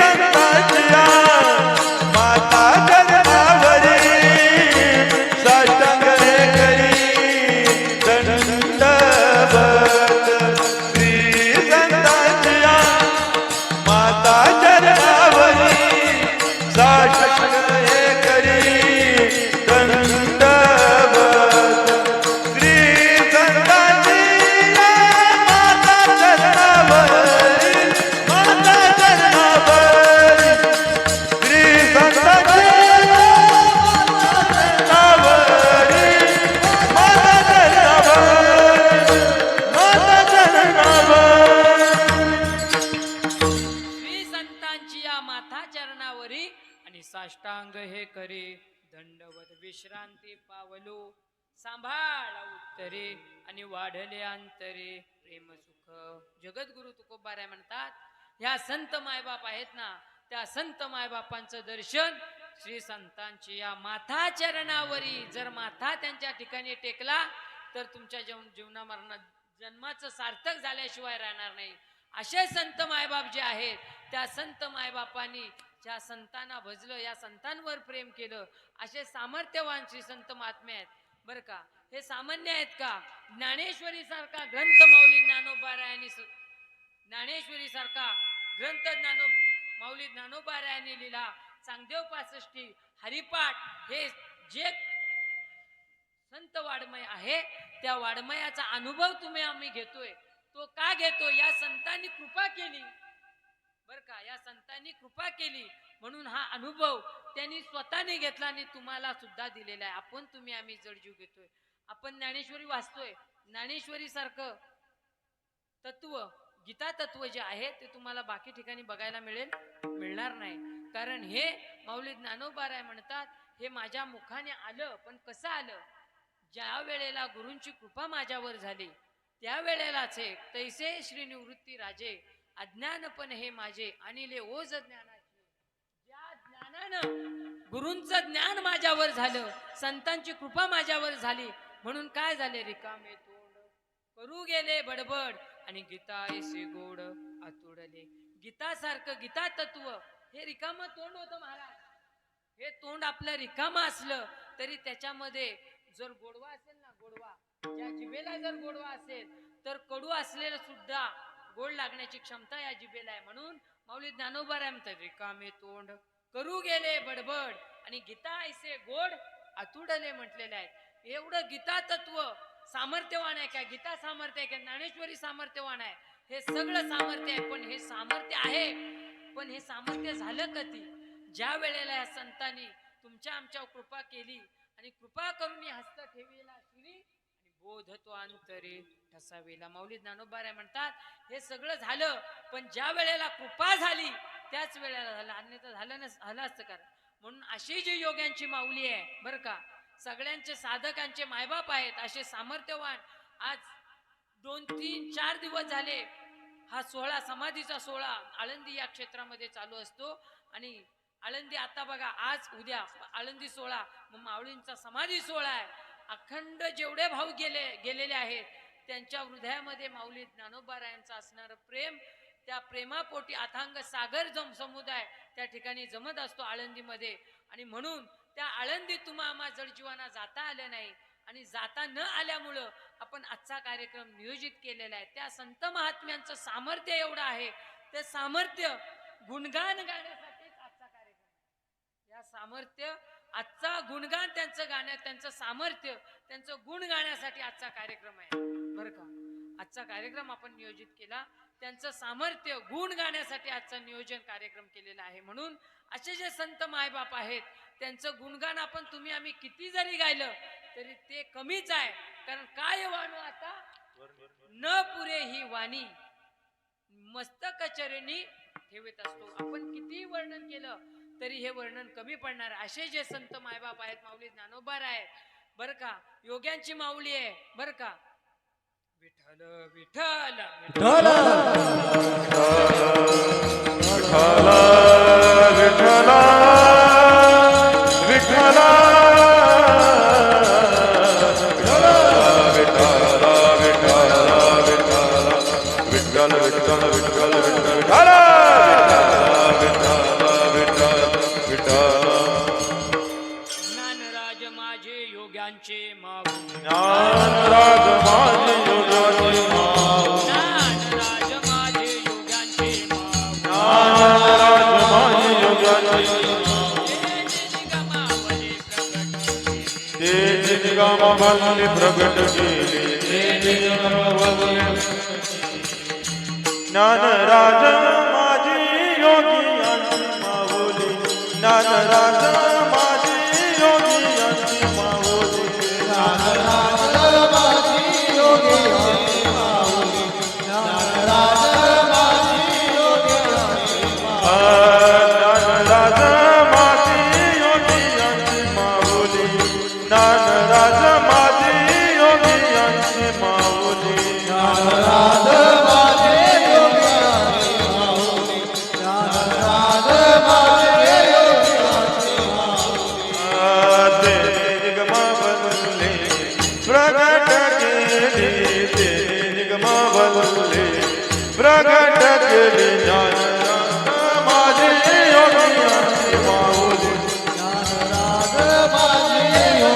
संतांची माता चरणावरी माता चरणावरी साष्टांग हे करी दंडवत विश्रांती पावलो सांभाळ उत्तरे आणि वाढले अंतरे प्रेम सुख. जगद्गुरु तुकोबाराय म्हणतात ह्या संत मायबाप आहेत ना त्या संत मायबापांचं दर्शन श्री संतांची या माथा चरणावरी जर माथा त्यांच्या ठिकाणी टेकला तर तुमच्या जीवना मरणा जन्माचं सार्थक झाल्याशिवाय राहणार नाही. असे संत मायबाप जे आहेत त्या संत मायबापांनी ज्या संतांना भजलं या संतांवर प्रेम केलं असे सामर्थ्यवान श्री संत महात्मे आहेत बर का. हे सामान्य आहेत का. ज्ञानेश्वरी सारखा ग्रंथ माऊली ज्ञानोबारायांनी ज्ञानेश्वरी सारखा ग्रंथ माऊली ज्ञानोबारायांनी लिहिला. चांगदेव पासष्टी हरिपाठ हे जे संत वाडमय आहे त्या वाडमयाचा अनुभव तुम्ही आम्ही घेतोय. तो का घेतो या संतांनी कृपा केली बर का. या संतांनी कृपा केली म्हणून हा अनुभव त्यांनी स्वतःने घेतला आणि तुम्हाला सुद्धा दिलेला आहे. आपण तुम्ही आम्ही जडजीव घेतोय. आपण ज्ञानेश्वरी वाचतोय. ज्ञानेश्वरी सारखं तत्व गीता तत्व जे आहे ते तुम्हाला बाकी ठिकाणी बघायला मिळणार नाही. कारण हे माऊली ज्ञानोबाराय म्हणतात हे माझ्या मुखाने आलं पण कसं आलं. ज्या वेळेला गुरूंची कृपा माझ्यावर झाली त्या वेळेलाच हे तैसे श्री निवृत्ती राजे अज्ञानपण हे माझे आणिले ओज ज्ञानाचे. ज्या ज्ञानानं गुरूंचं ज्ञान माझ्यावर झालं, संतांची कृपा माझ्यावर झाली, म्हणून काय झाले, रिकामे तोंड करू गेले बडबड आणि गीता ऐसे गोड आतुडले. गीतासारखं गीता तत्व हे रिकामं तोंड होतं महाराज. हे तोंड आपलं रिकामं असलं तरी त्याच्यामध्ये जर गोडवा असेल ना, गोडवा, ज्या जिभेला जर गोडवा असेल तर कडू असलेलं सुद्धा गोड लागण्याची क्षमता या जिभेला आहे. म्हणून माऊली ज्ञानोबा राय म्हणतात, रिकामे तोंड करू गेले बडबड आणि गीता ऐसे गोड आतुडले म्हटलेले आहे. एवढं गीता तत्व सामर्थ्यवान आहे. काय गीता सामर्थ्य आहे, काय ज्ञानेश्वरी सामर्थ्यवान आहे, हे सगळं सामर्थ्य आहे. पण हे सामर्थ्य आहे, पण हे सामर्थ्य झालं कधी, ज्या वेळेला या संतांनी तुमच्या आमच्यावर कृपा केली आणि कृपा करून हस्त ठेवीला शिरी आणि बोध तो अंतरे ठसावेला. माऊली ज्ञानोबा राय म्हणतात, हे सगळं झालं पण ज्या वेळेला कृपा झाली त्याच वेळेला झालं, अन्यथा झालं असतं. कारण म्हणून अशी जी योग्यांची माऊली आहे बरं का, सगळ्यांचे साधकांचे मायबाप आहेत, असे सामर्थ्यवान. आज 2, 3, 4 दिवस झाले हा सोहळा, समाधीचा सोहळा आळंदी या क्षेत्रामध्ये चालू असतो. आणि आळंदी आता बघा, आज उद्या आळंदी सोहळा, मग माऊलींचा समाधी सोहळा आहे. अखंड जेवढे भाऊ गेलेले आहेत त्यांच्या हृदयामध्ये माऊली ज्ञानोबा रायांचं असणारं प्रेम, त्या प्रेमापोटी अथांग सागर समुदाय त्या ठिकाणी जमत असतो आळंदीमध्ये. आणि म्हणून त्या आळंदीत तुम्हा आम्हा जडजीवांना जाता आलं नाही आणि जाता न आल्यामुळं आपण आजचा कार्यक्रम नियोजित केलेला आहे. त्या संत महात्म्यांचं सामर्थ्य एवढं आहे, ते सामर्थ्य गुणगान गाण्यासाठीच आजचा कार्यक्रम. या सामर्थ्य आजचा गुणगान त्यांचं गाण्यात, त्यांचं सामर्थ्य, त्यांचं गुण गाण्यासाठी आजचा कार्यक्रम आहे बरं का. आजचा कार्यक्रम आपण नियोजित केला, त्यांचं सामर्थ्य गुण गाण्यासाठी आजचा नियोजन कार्यक्रम केलेला आहे. म्हणून असे जे संत मायबाप आहेत त्यांचं गुणगान आपण तुम्ही आम्ही किती जरी गायलं तरी ते कमीच आहे. कारण काय वाणू आता न पुरे ही वाणी मस्तक चरणी ठेवत असतो. आपण किती वर्णन केलं तरी हे वर्णन कमी पडणार. असे जे संत मायबाप आहेत, माऊली ज्ञानोबा राय बर का, योग्यांची माऊली आहे बर का. विठ्ठल विठ्ठल विठ्ठल विठ्ठल विठ्ठल ज्ञानराज माझे योग्यांचे माऊली, ज्ञानराज माझे योग्यांचे माऊली, ज्ञानराज माझे योग्यांचे माऊली, ज्ञानराज माझे योग्यांचे ते निगमावली प्रगट केली, ते निगमावली ज्ञानराज माझी योगियांची माऊली, ज्ञानराज माझी योगियांची माऊली, ज्ञानराज माझी योगियांची माऊली, ज्ञानराज माझी योगियांची माऊली, ज्ञानराज माझी योगियांची माऊली, ज्ञानराज माझी योगियांची माऊली, ज्ञानराज माझी योगियांची माऊली, ज्ञानराज माझी योगियांची माऊली. ते निगमावली प्रगट केली, ते निगमावली प्रगट केली, ज्ञानराज माझी योगियांची माऊली, ज्ञानराज माझी योगियांची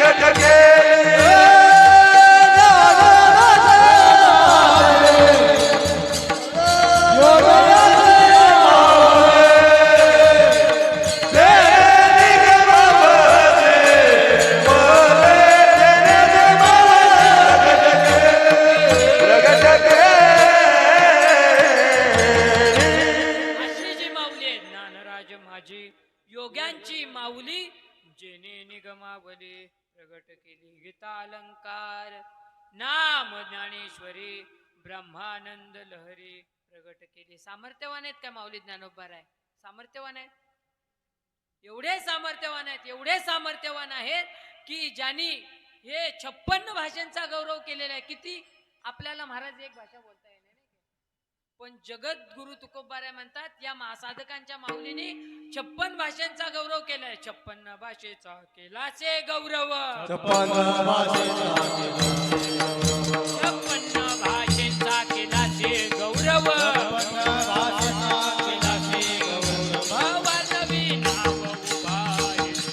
ज्ञानराज माझी योगियांची माऊली, तेरे निगमावली वली, तेरे निगमावली प्रगट केली, अशी जी माऊली आहे ज्ञानराज माझी योग्यांची माऊली, जेने निगमावली प्रगट केली. गीता अलंकार नाम ज्ञानेश्वरी ब्रह्मानंद लहरी प्रगट केली. सामर्थ्यवान आहेत का माऊली ज्ञानोबा राय? सामर्थ्यवान आहेत, एवढे सामर्थ्यवान आहेत की ज्यांनी हे 56 भाषांचा गौरव केलेला आहे. किती आपल्याला महाराज एक भाषा बोलता येणार नाही, पण जगद्गुरु तुकोबाराय म्हणतात या साधकांच्या माऊलीने 56 भाषांचा गौरव केलाय. 56 भाषेचा केलाचे गौरव, 56 56 भाषेचा केलाचे गौरव, भवानवी नाव उभारे.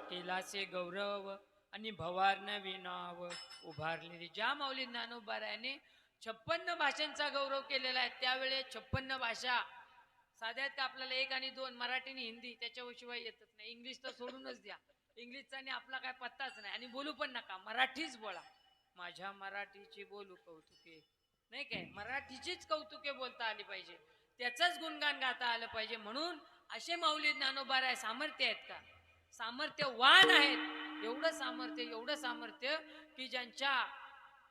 केलासे गौरव आणि भवारनवी नाव उभारलेली. ज्या माऊली ज्ञानोबारायाने 56 भाषांचा गौरव केलेला आहे, त्यावेळेस 56 भाषा साध्यात आपल्याला 1 आणि 2 मराठी आणि हिंदी त्याच्याशिवाय येतच नाही. इंग्लिश तर सोडूनच द्या, इंग्लिशचा आणि आपला काय पत्ताच नाही. आणि बोलू पण नका, मराठीच बोला. माझ्या मराठीची बोलू कौतुके, नाही काय, मराठीचीच कौतुके बोलता आली पाहिजे, त्याचंच गुणगान गाता आलं पाहिजे. म्हणून असे माऊली ज्ञानोबाराय सामर्थ्य आहेत का, सामर्थ्यवान आहेत. एवढं सामर्थ्य की ज्यांच्या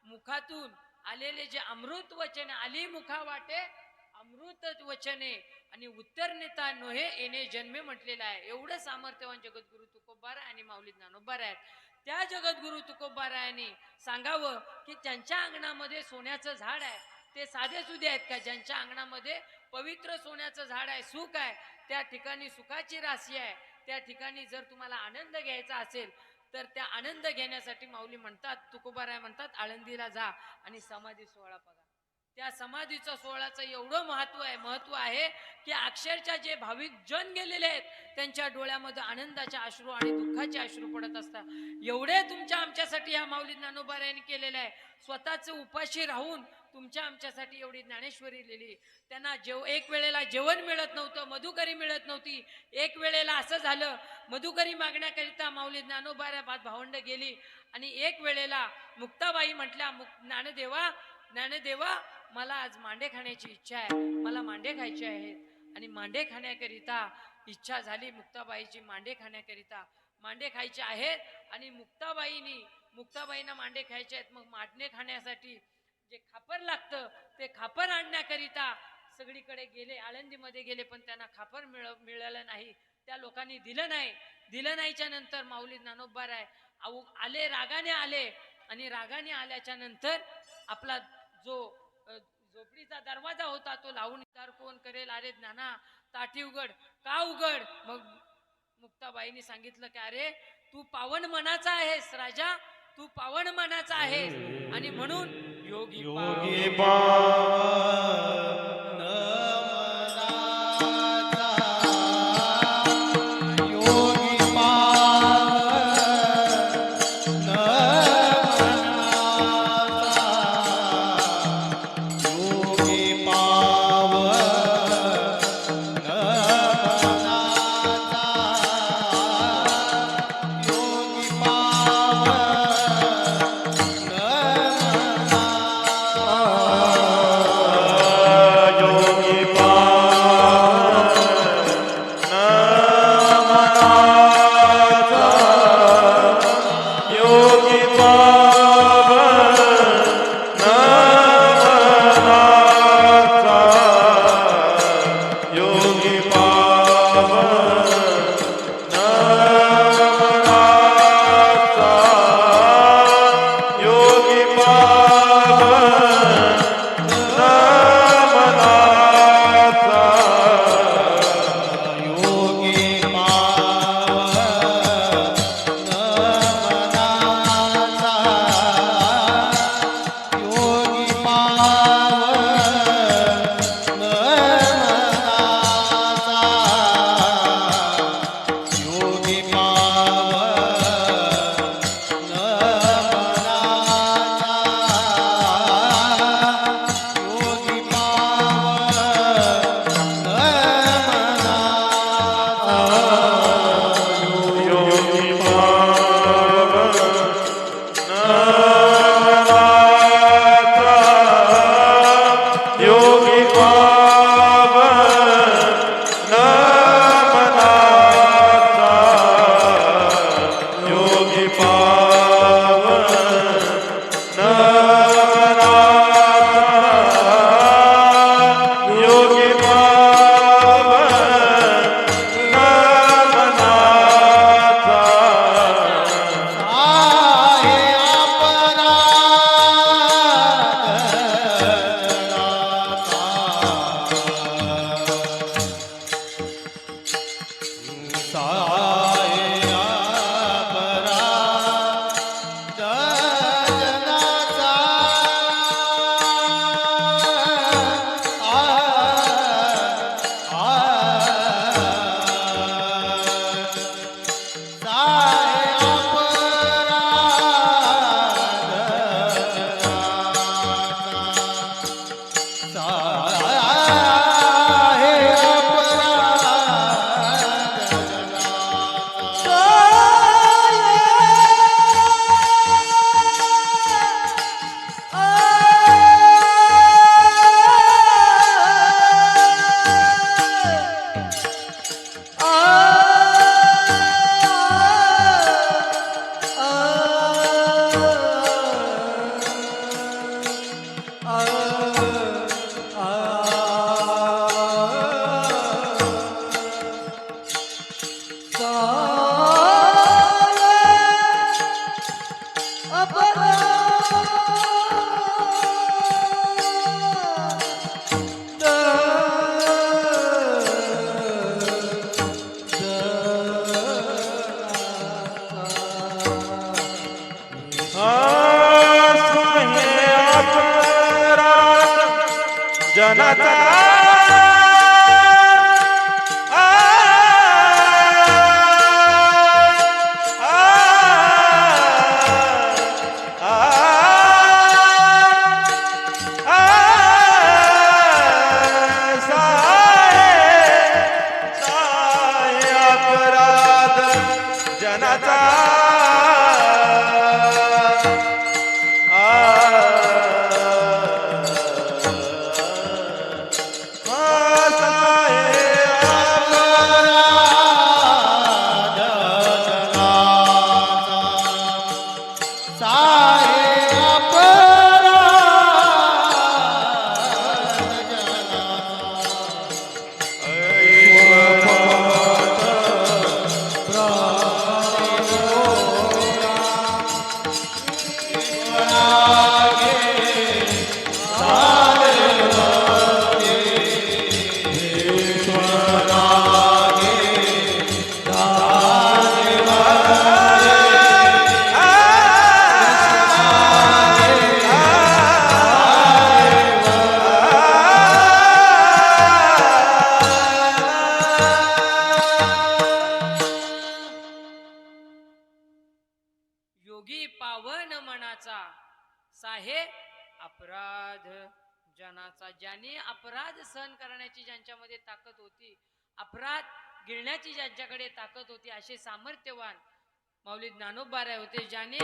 मुखातून आलेले जे अमृत वचने, आली मुखा वाटे अमृत वचने आणि उत्तर नेता नोहे येणे जन्मे म्हटलेलं आहे. एवढं सामर्थ्यवान जगद्गुरु तुकोबाराय आणि माऊली ज्ञानोबाराय आहेत. त्या जगद्गुरु तुकोबारायांनी सांगावं की त्यांच्या अंगणामध्ये सोन्याचं झाड आहे, ते साधे सुधे आहेत का? ज्यांच्या अंगणामध्ये पवित्र सोन्याचं झाड आहे, सुख आहे, त्या ठिकाणी सुखाची राशी आहे. त्या ठिकाणी जर तुम्हाला आनंद घ्यायचा असेल तर त्या आनंद घेण्यासाठी माऊली म्हणतात, तुकोबाराय म्हणतात, आळंदीला जा आणि समाधी सोहळा बघा. त्या समाधीचा सोहळ्याचं एवढं महत्व आहे की अक्षरशः जे भाविक जन गेलेले आहेत त्यांच्या डोळ्यामध्ये आनंदाचे अश्रू आणि दुःखाचे अश्रू पडत असतात. एवढे तुमच्या आमच्यासाठी ह्या माऊली ज्ञानोबारायांनी केलेले आहे. स्वतःचे उपाशी राहून तुमच्या आमच्यासाठी एवढी ज्ञानेश्वरी लिहिली. त्यांना एक वेळेला जेवण मिळत नव्हतं, मधुकरी मिळत नव्हती. एक वेळेला असं झालं, मधुकरी मागण्याकरिता माऊली ज्ञानोबाराय भावंड गेली आणि एक वेळेला मुक्ताबाई म्हटल्या, ज्ञानदेवा मला आज मांडे खाण्याची इच्छा आहे, मला मांडे खायचे आहेत. आणि मांडे खाण्याकरिता इच्छा झाली मुक्ताबाईची, मांडे खायचे आहेत. आणि मुक्ताबाईंना मांडे खायचे आहेत. मग मांडे खाण्यासाठी जे खापर लागतं ते खापर आणण्याकरिता सगळीकडे गेले, आळंदीमध्ये गेले, पण त्यांना खापर मिळालं नाही. त्या लोकांनी दिलं नाहीच्या नंतर माऊली ज्ञानोबाराय रागाने आले आणि रागाने आल्याच्या नंतर आपला जो झोपडीचा दरवाजा होता तो लावून विचार कोण करेल. अरे ज्ञाना ताटी उघड. का उघड? मग मुक्ताबाईंनी सांगितलं की अरे तू पावन मनाचा आहेस राजा, तू पावन मनाचा आहेस. आणि म्हणून योगी योगी जनाचा साहे अपराध जनाचा, ज्याने अपराध सहन करण्याची ज्यांच्यामध्ये ताकद होती, अपराध गिळण्याची ज्यांच्याकडे ताकद होती, असे सामर्थ्यवान माऊली ज्ञानोबाराय होते, ज्याने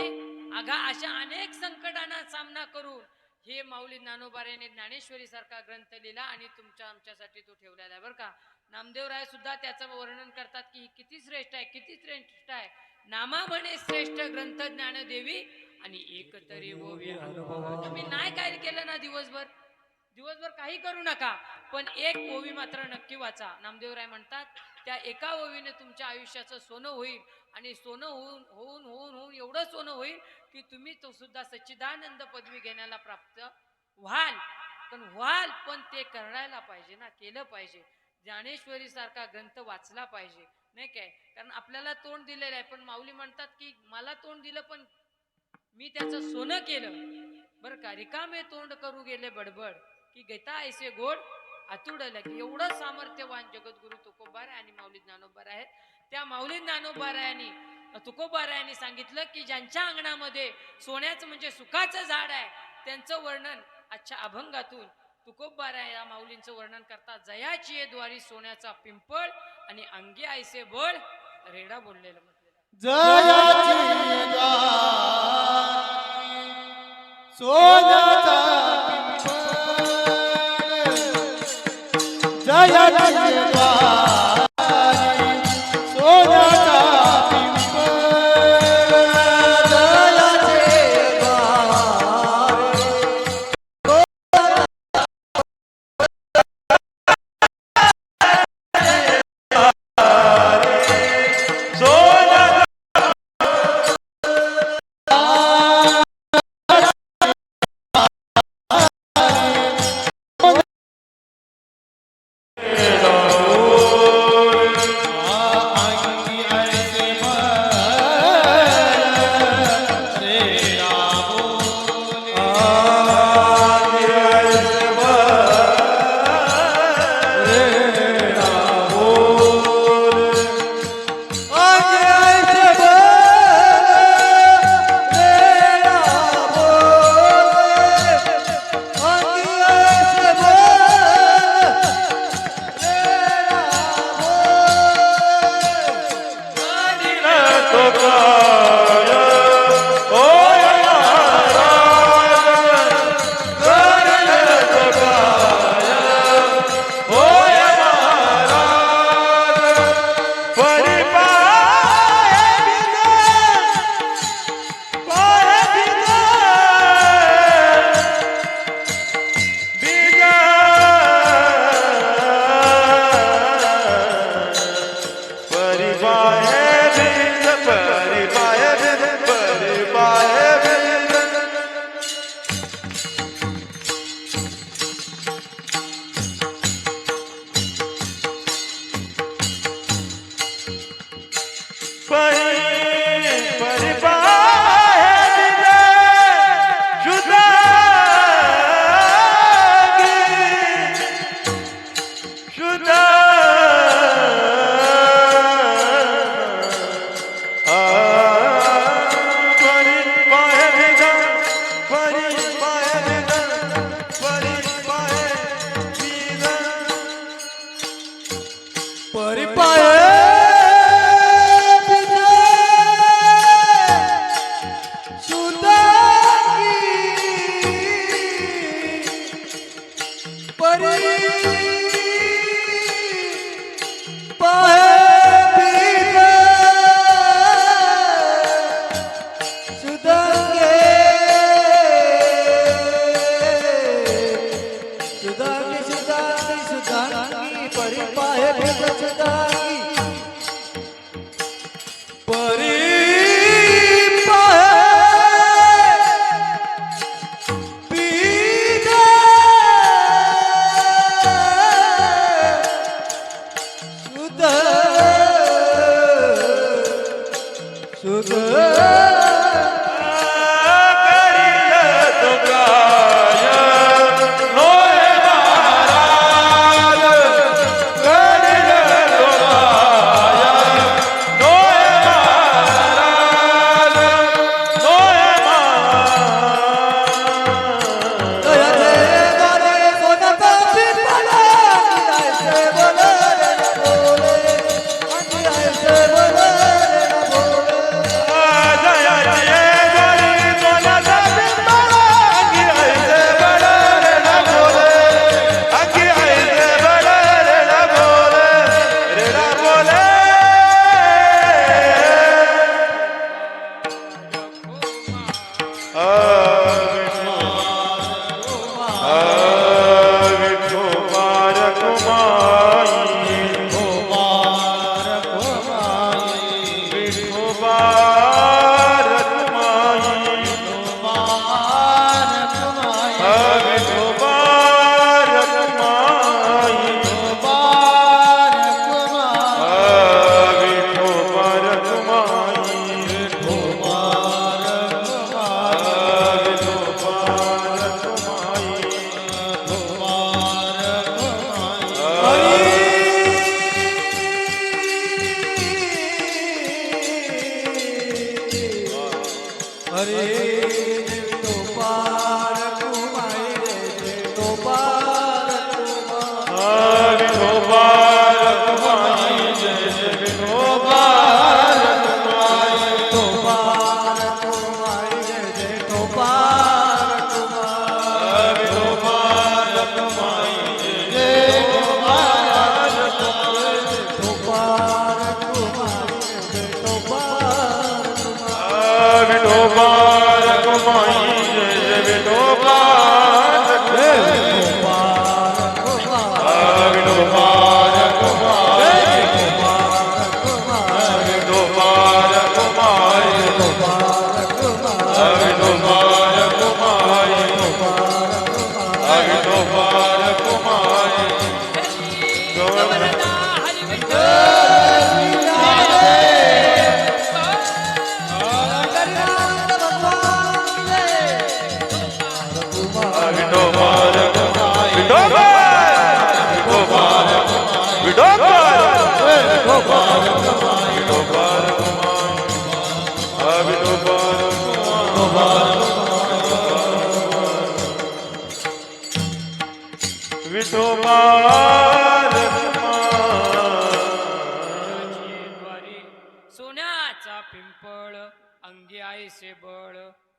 अशा अनेक संकटांना सामना करून हे माऊली ज्ञानोबारायने ज्ञानेश्वरी सारखा ग्रंथ लिहिला आणि आमच्यासाठी तो ठेवलेला आहे बरं का. नामदेवराय सुद्धा त्याचं वर्णन करतात की किती श्रेष्ठ आहे, किती श्रेष्ठ आहे. नामा म्हणे श्रेष्ठ ग्रंथ ज्ञानदेवी आणि एक तरी ओवी अनुभव. तुम्ही नाही काय केलं ना दिवसभर काही करू नका, पण एक ओवी मात्र नक्की वाचा. नामदेवराय म्हणतात त्या एका ओवीने तुमच्या आयुष्याचं सोनं होईल आणि सोनं होऊन एवढं सोनं होईल की तुम्ही तो सुद्धा सच्चिदानंद पदवी घेण्याला प्राप्त व्हाल. पण ते करायला पाहिजे ना, केलं पाहिजे. ज्ञानेश्वरी सारखा ग्रंथ वाचला पाहिजे नाही काय. कारण आपल्याला तोंड दिलेलं आहे, पण माऊली म्हणतात की मला तोंड दिलं पण मी त्याचं सोनं केलं बरं का. रिकामे तोंड करू गेले बडबड की गैता ऐसे गोड आतुडलं. की एवढं सामर्थ्यवान जगद्गुरु तुकोबाराय आणि माऊली ज्ञानोबाराय आहेत. त्या माऊली ज्ञानोबारायांनी तुकोबारायांनी सांगितलं की ज्यांच्या अंगणामध्ये सोन्याचं म्हणजे सुखाचं झाड आहे, त्यांचं वर्णन आजच्या अभंगातून तुकोबाराय या माऊलींचं वर्णन करतात. जयाची ये द्वारी सोन्याचा पिंपळ आणि अंगी ऐसे बळ रेडा बोललेलं म्हटलेलं. जयाची सोन्याचा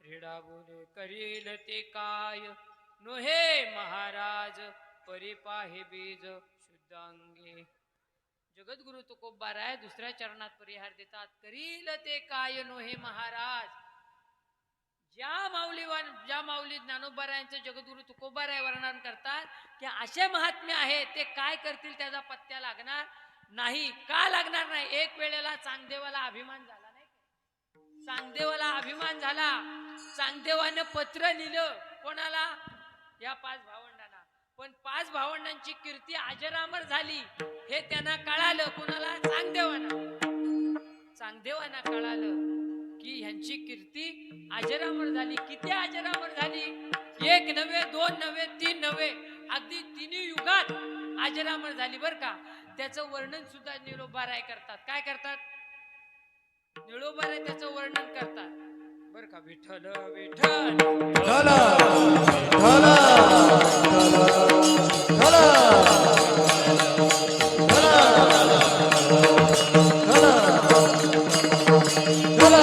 क्रीडा बोले करील ते काय नोहे महाराज परिपाहे बीज शुद्धांगे. जगद्गुरु तुकोबाराय दुसऱ्या चरणात परिहार देतात. करील ते काय नोहे महाराज. ज्या माऊली ज्ञानोबारायांचं जगद्गुरु तुकोबाराय वर्णन करतात की असे महात्म्य आहे ते काय करतील त्याचा पत्त्या लागणार नाही. का लागणार नाही? एक वेळेला चांगदेवाला अभिमान झाला नाही. चांगदेवाला अभिमान झाला. चांगदेवानं पत्र लिहिलं कोणाला? या 5 भावंडांना. पण 5 भावंडांची कीर्ती अजरामर झाली हे त्यांना कळालं. कोणाला? चांगदेवांना कळालं की ह्यांची कीर्ती अजरामर झाली. किती अजरामर झाली? 1 नव्हे, 2 नव्हे, 3 नव्हे, अगदी 3 युगात अजरामर झाली बर का. त्याचं वर्णन सुद्धा निळोबाराय करतात. काय करतात? निळोबाराय त्याचं वर्णन करतात बर का. विठ्ठल विठ्ठल ढला ढला ढला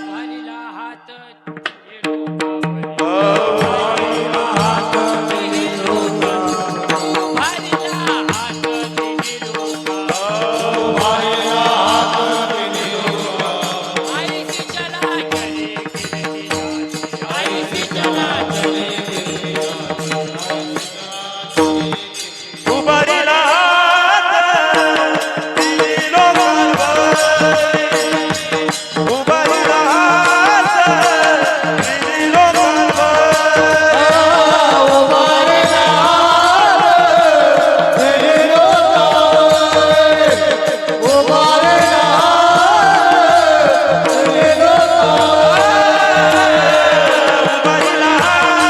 भारीला हात उभारीला हात तिन्ही लोकांवर. उभारीला हात तिन्ही लोकांवर. उभारीला हात तिन्ही लोकांवर. उभारीला हात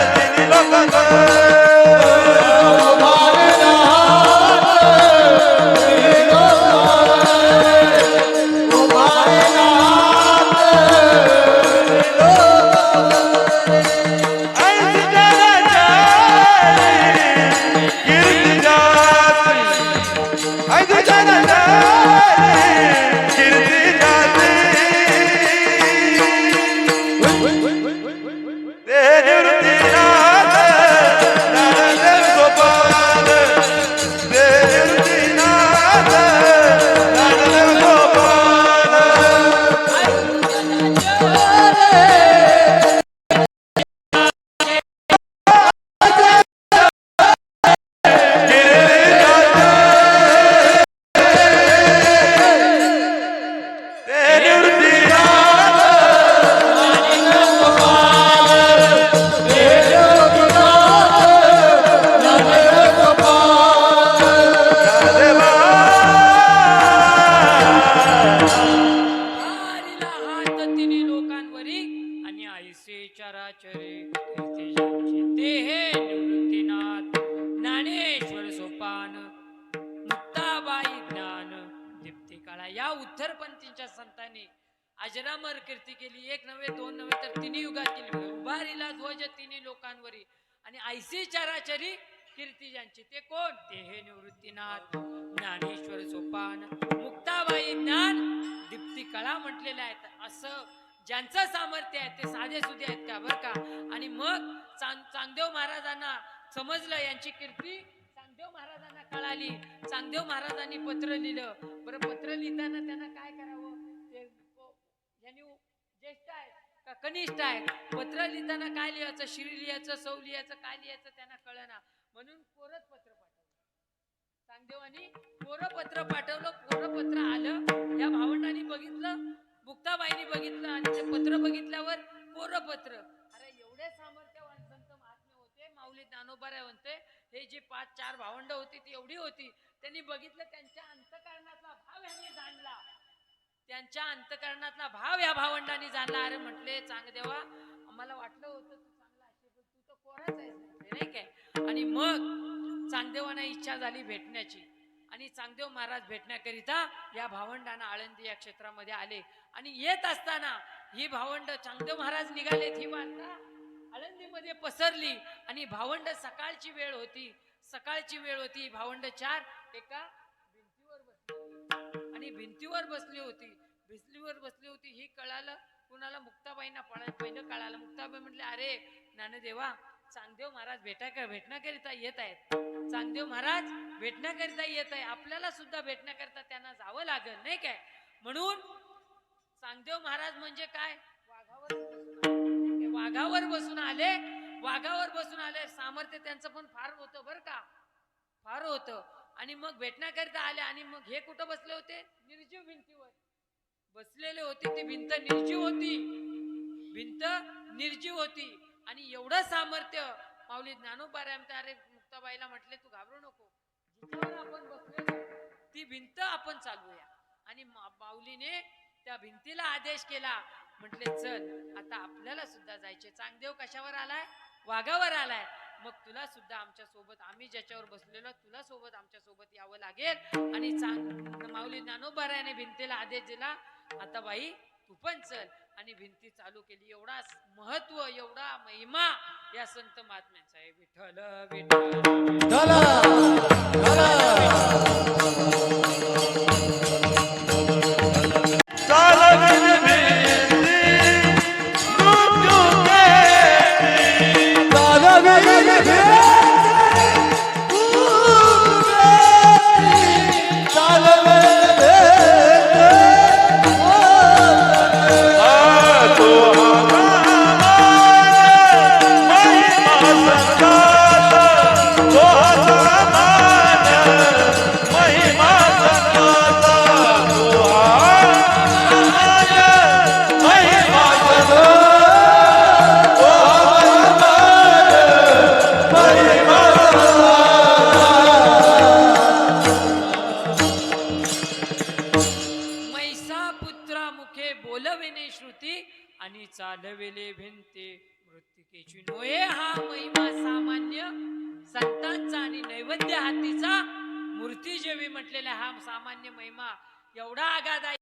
तिन्ही भारीला हात तिन्ही लोकांवरी आणि ऐसे चराचरे कीर्ती ते हे निवृत्तीनाथ ज्ञानेश्वर सोपान मुक्ताबाई ज्ञान दीप्ती काळा. या उत्तरपंथींच्या संतांनी अजरामर कीर्ती केली. 1 नव्हे, 2 नव्हे तर 3 युगात केली. उभारीला ध्वज तिन्ही लोकांवरी आणि ऐसी चराचरी कीर्ती ज्यांची. ते कोण? ते हे निवृत्तीनाथ ज्ञानेश्वर सोपान मुक्ताबाई ज्ञान दीप्ती कळा म्हटलेलं आहे. असं ज्यांचं सामर्थ्य आहे ते साधे सुधे आहेत का बर का. आणि मग चांगदेव महाराजांना समजलं यांची कीर्ती. चांगदेव महाराजांना कळाली. चांगदेव महाराजांनी पत्र लिहिलं. बरं, पत्र लिहिताना त्यांना काय करावं? यांनी ज्येष्ठ आहेत का कनिष्ठ आहेत? पत्र लिहिताना काय लिहायचं? श्री लिहायचं, सौ लिहायचं, काय लिहायचं त्यांना कळना. म्हणून कोरच पत्र पाठवलं. चांगदेवानी कोरं पत्र पाठवलं. कोरं पत्र आलं. या भावंडांनी बघितलं, मुक्ताबाईंनी बघितलं आणि ते पत्र बघितल्यावर कोरं पत्र. अरे एवढे सामर्थ्यवान संत महात्मे होते. माऊली ज्ञानोबाराय म्हणते हे जे 5-4 भावंड होती ती एवढी होती. त्यांनी बघितलं, त्यांच्या अंतःकरणातला भाव यांनी जाणला. त्यांच्या अंतःकरणातला भाव या भावंडांनी जाणला. अरे म्हटले चांगदेवा, आम्हाला वाटलं होतं तू चांगला असेल पण तू तर कोराच आहेस नाही काय. आणि मग चांगदेवांना इच्छा झाली भेटण्याची. आणि चांगदेव महाराज भेटण्याकरिता या भावंडांना आळंदी या क्षेत्रामध्ये आले. आणि येत असताना ही भावंड चांगदेव महाराज निघालेत ही वार्ता आळंदीमध्ये पसरली आणि भावंड सकाळची वेळ होती भावंड 4 एका भिंतीवर बसली आणि भिंतीवर बसली होती ही कळालं कुणाला मुक्ताबाईंना पहिलं कळालं. मुक्ताबाई म्हटले अरे ज्ञानदेवा चांगदेव महाराज भेटण्याकरिता येत आहेत. चांगदेव महाराज भेटण्याकरिता येत आहे. आपल्याला सुद्धा भेटण्याकरिता त्यांना जावं लागेल नाही काय. म्हणून चांगदेव महाराज म्हणजे काय वाघावर बसून आले. सामर्थ्य त्यांचं पण फार होतं बरं का, फार होतं. आणि मग भेटण्याकरिता आले आणि मग हे कुठं बसले होते निर्जीव भिंतीवर बसलेले होते. ती भिंत निर्जीव होती आणि एवढं सामर्थ्य माऊली ज्ञानोबा अरे मुक्ताबाईला म्हटले तू घाबरू नको, जिच्यावर आपण बसलेलो ती भिंत आपण चालवूया. आणि माऊलीने त्या भिंतीला आदेश केला. म्हटले चल आता आपल्याला सुद्धा जायचे. चांगदेव कशावर आलाय वाघावर आलाय. मग तुला सुद्धा आमच्या सोबत आम्ही ज्याच्यावर बसलेलो तुला सोबत आमच्या सोबत यावं लागेल. आणि माऊली ज्ञानोबारायाने भिंतीला आदेश दिला आता बाई तू पण चल. आणि भिंती चालू केली. एवढा महत्व एवढा महिमा या संत महात्म्यांचा आहे. विठ्ठल विठ्ठल चला चालविली भिंती मृत्यू केली. तो महिमा संताचा आणि चालविले भिंते मृत्तिकेची नोहे. हा महिमा सामान्य संतांचा आणि नैवेद्य हातीचा मूर्ती जेवी म्हटलेला हा सामान्य महिमा एवढा आगाध आहे.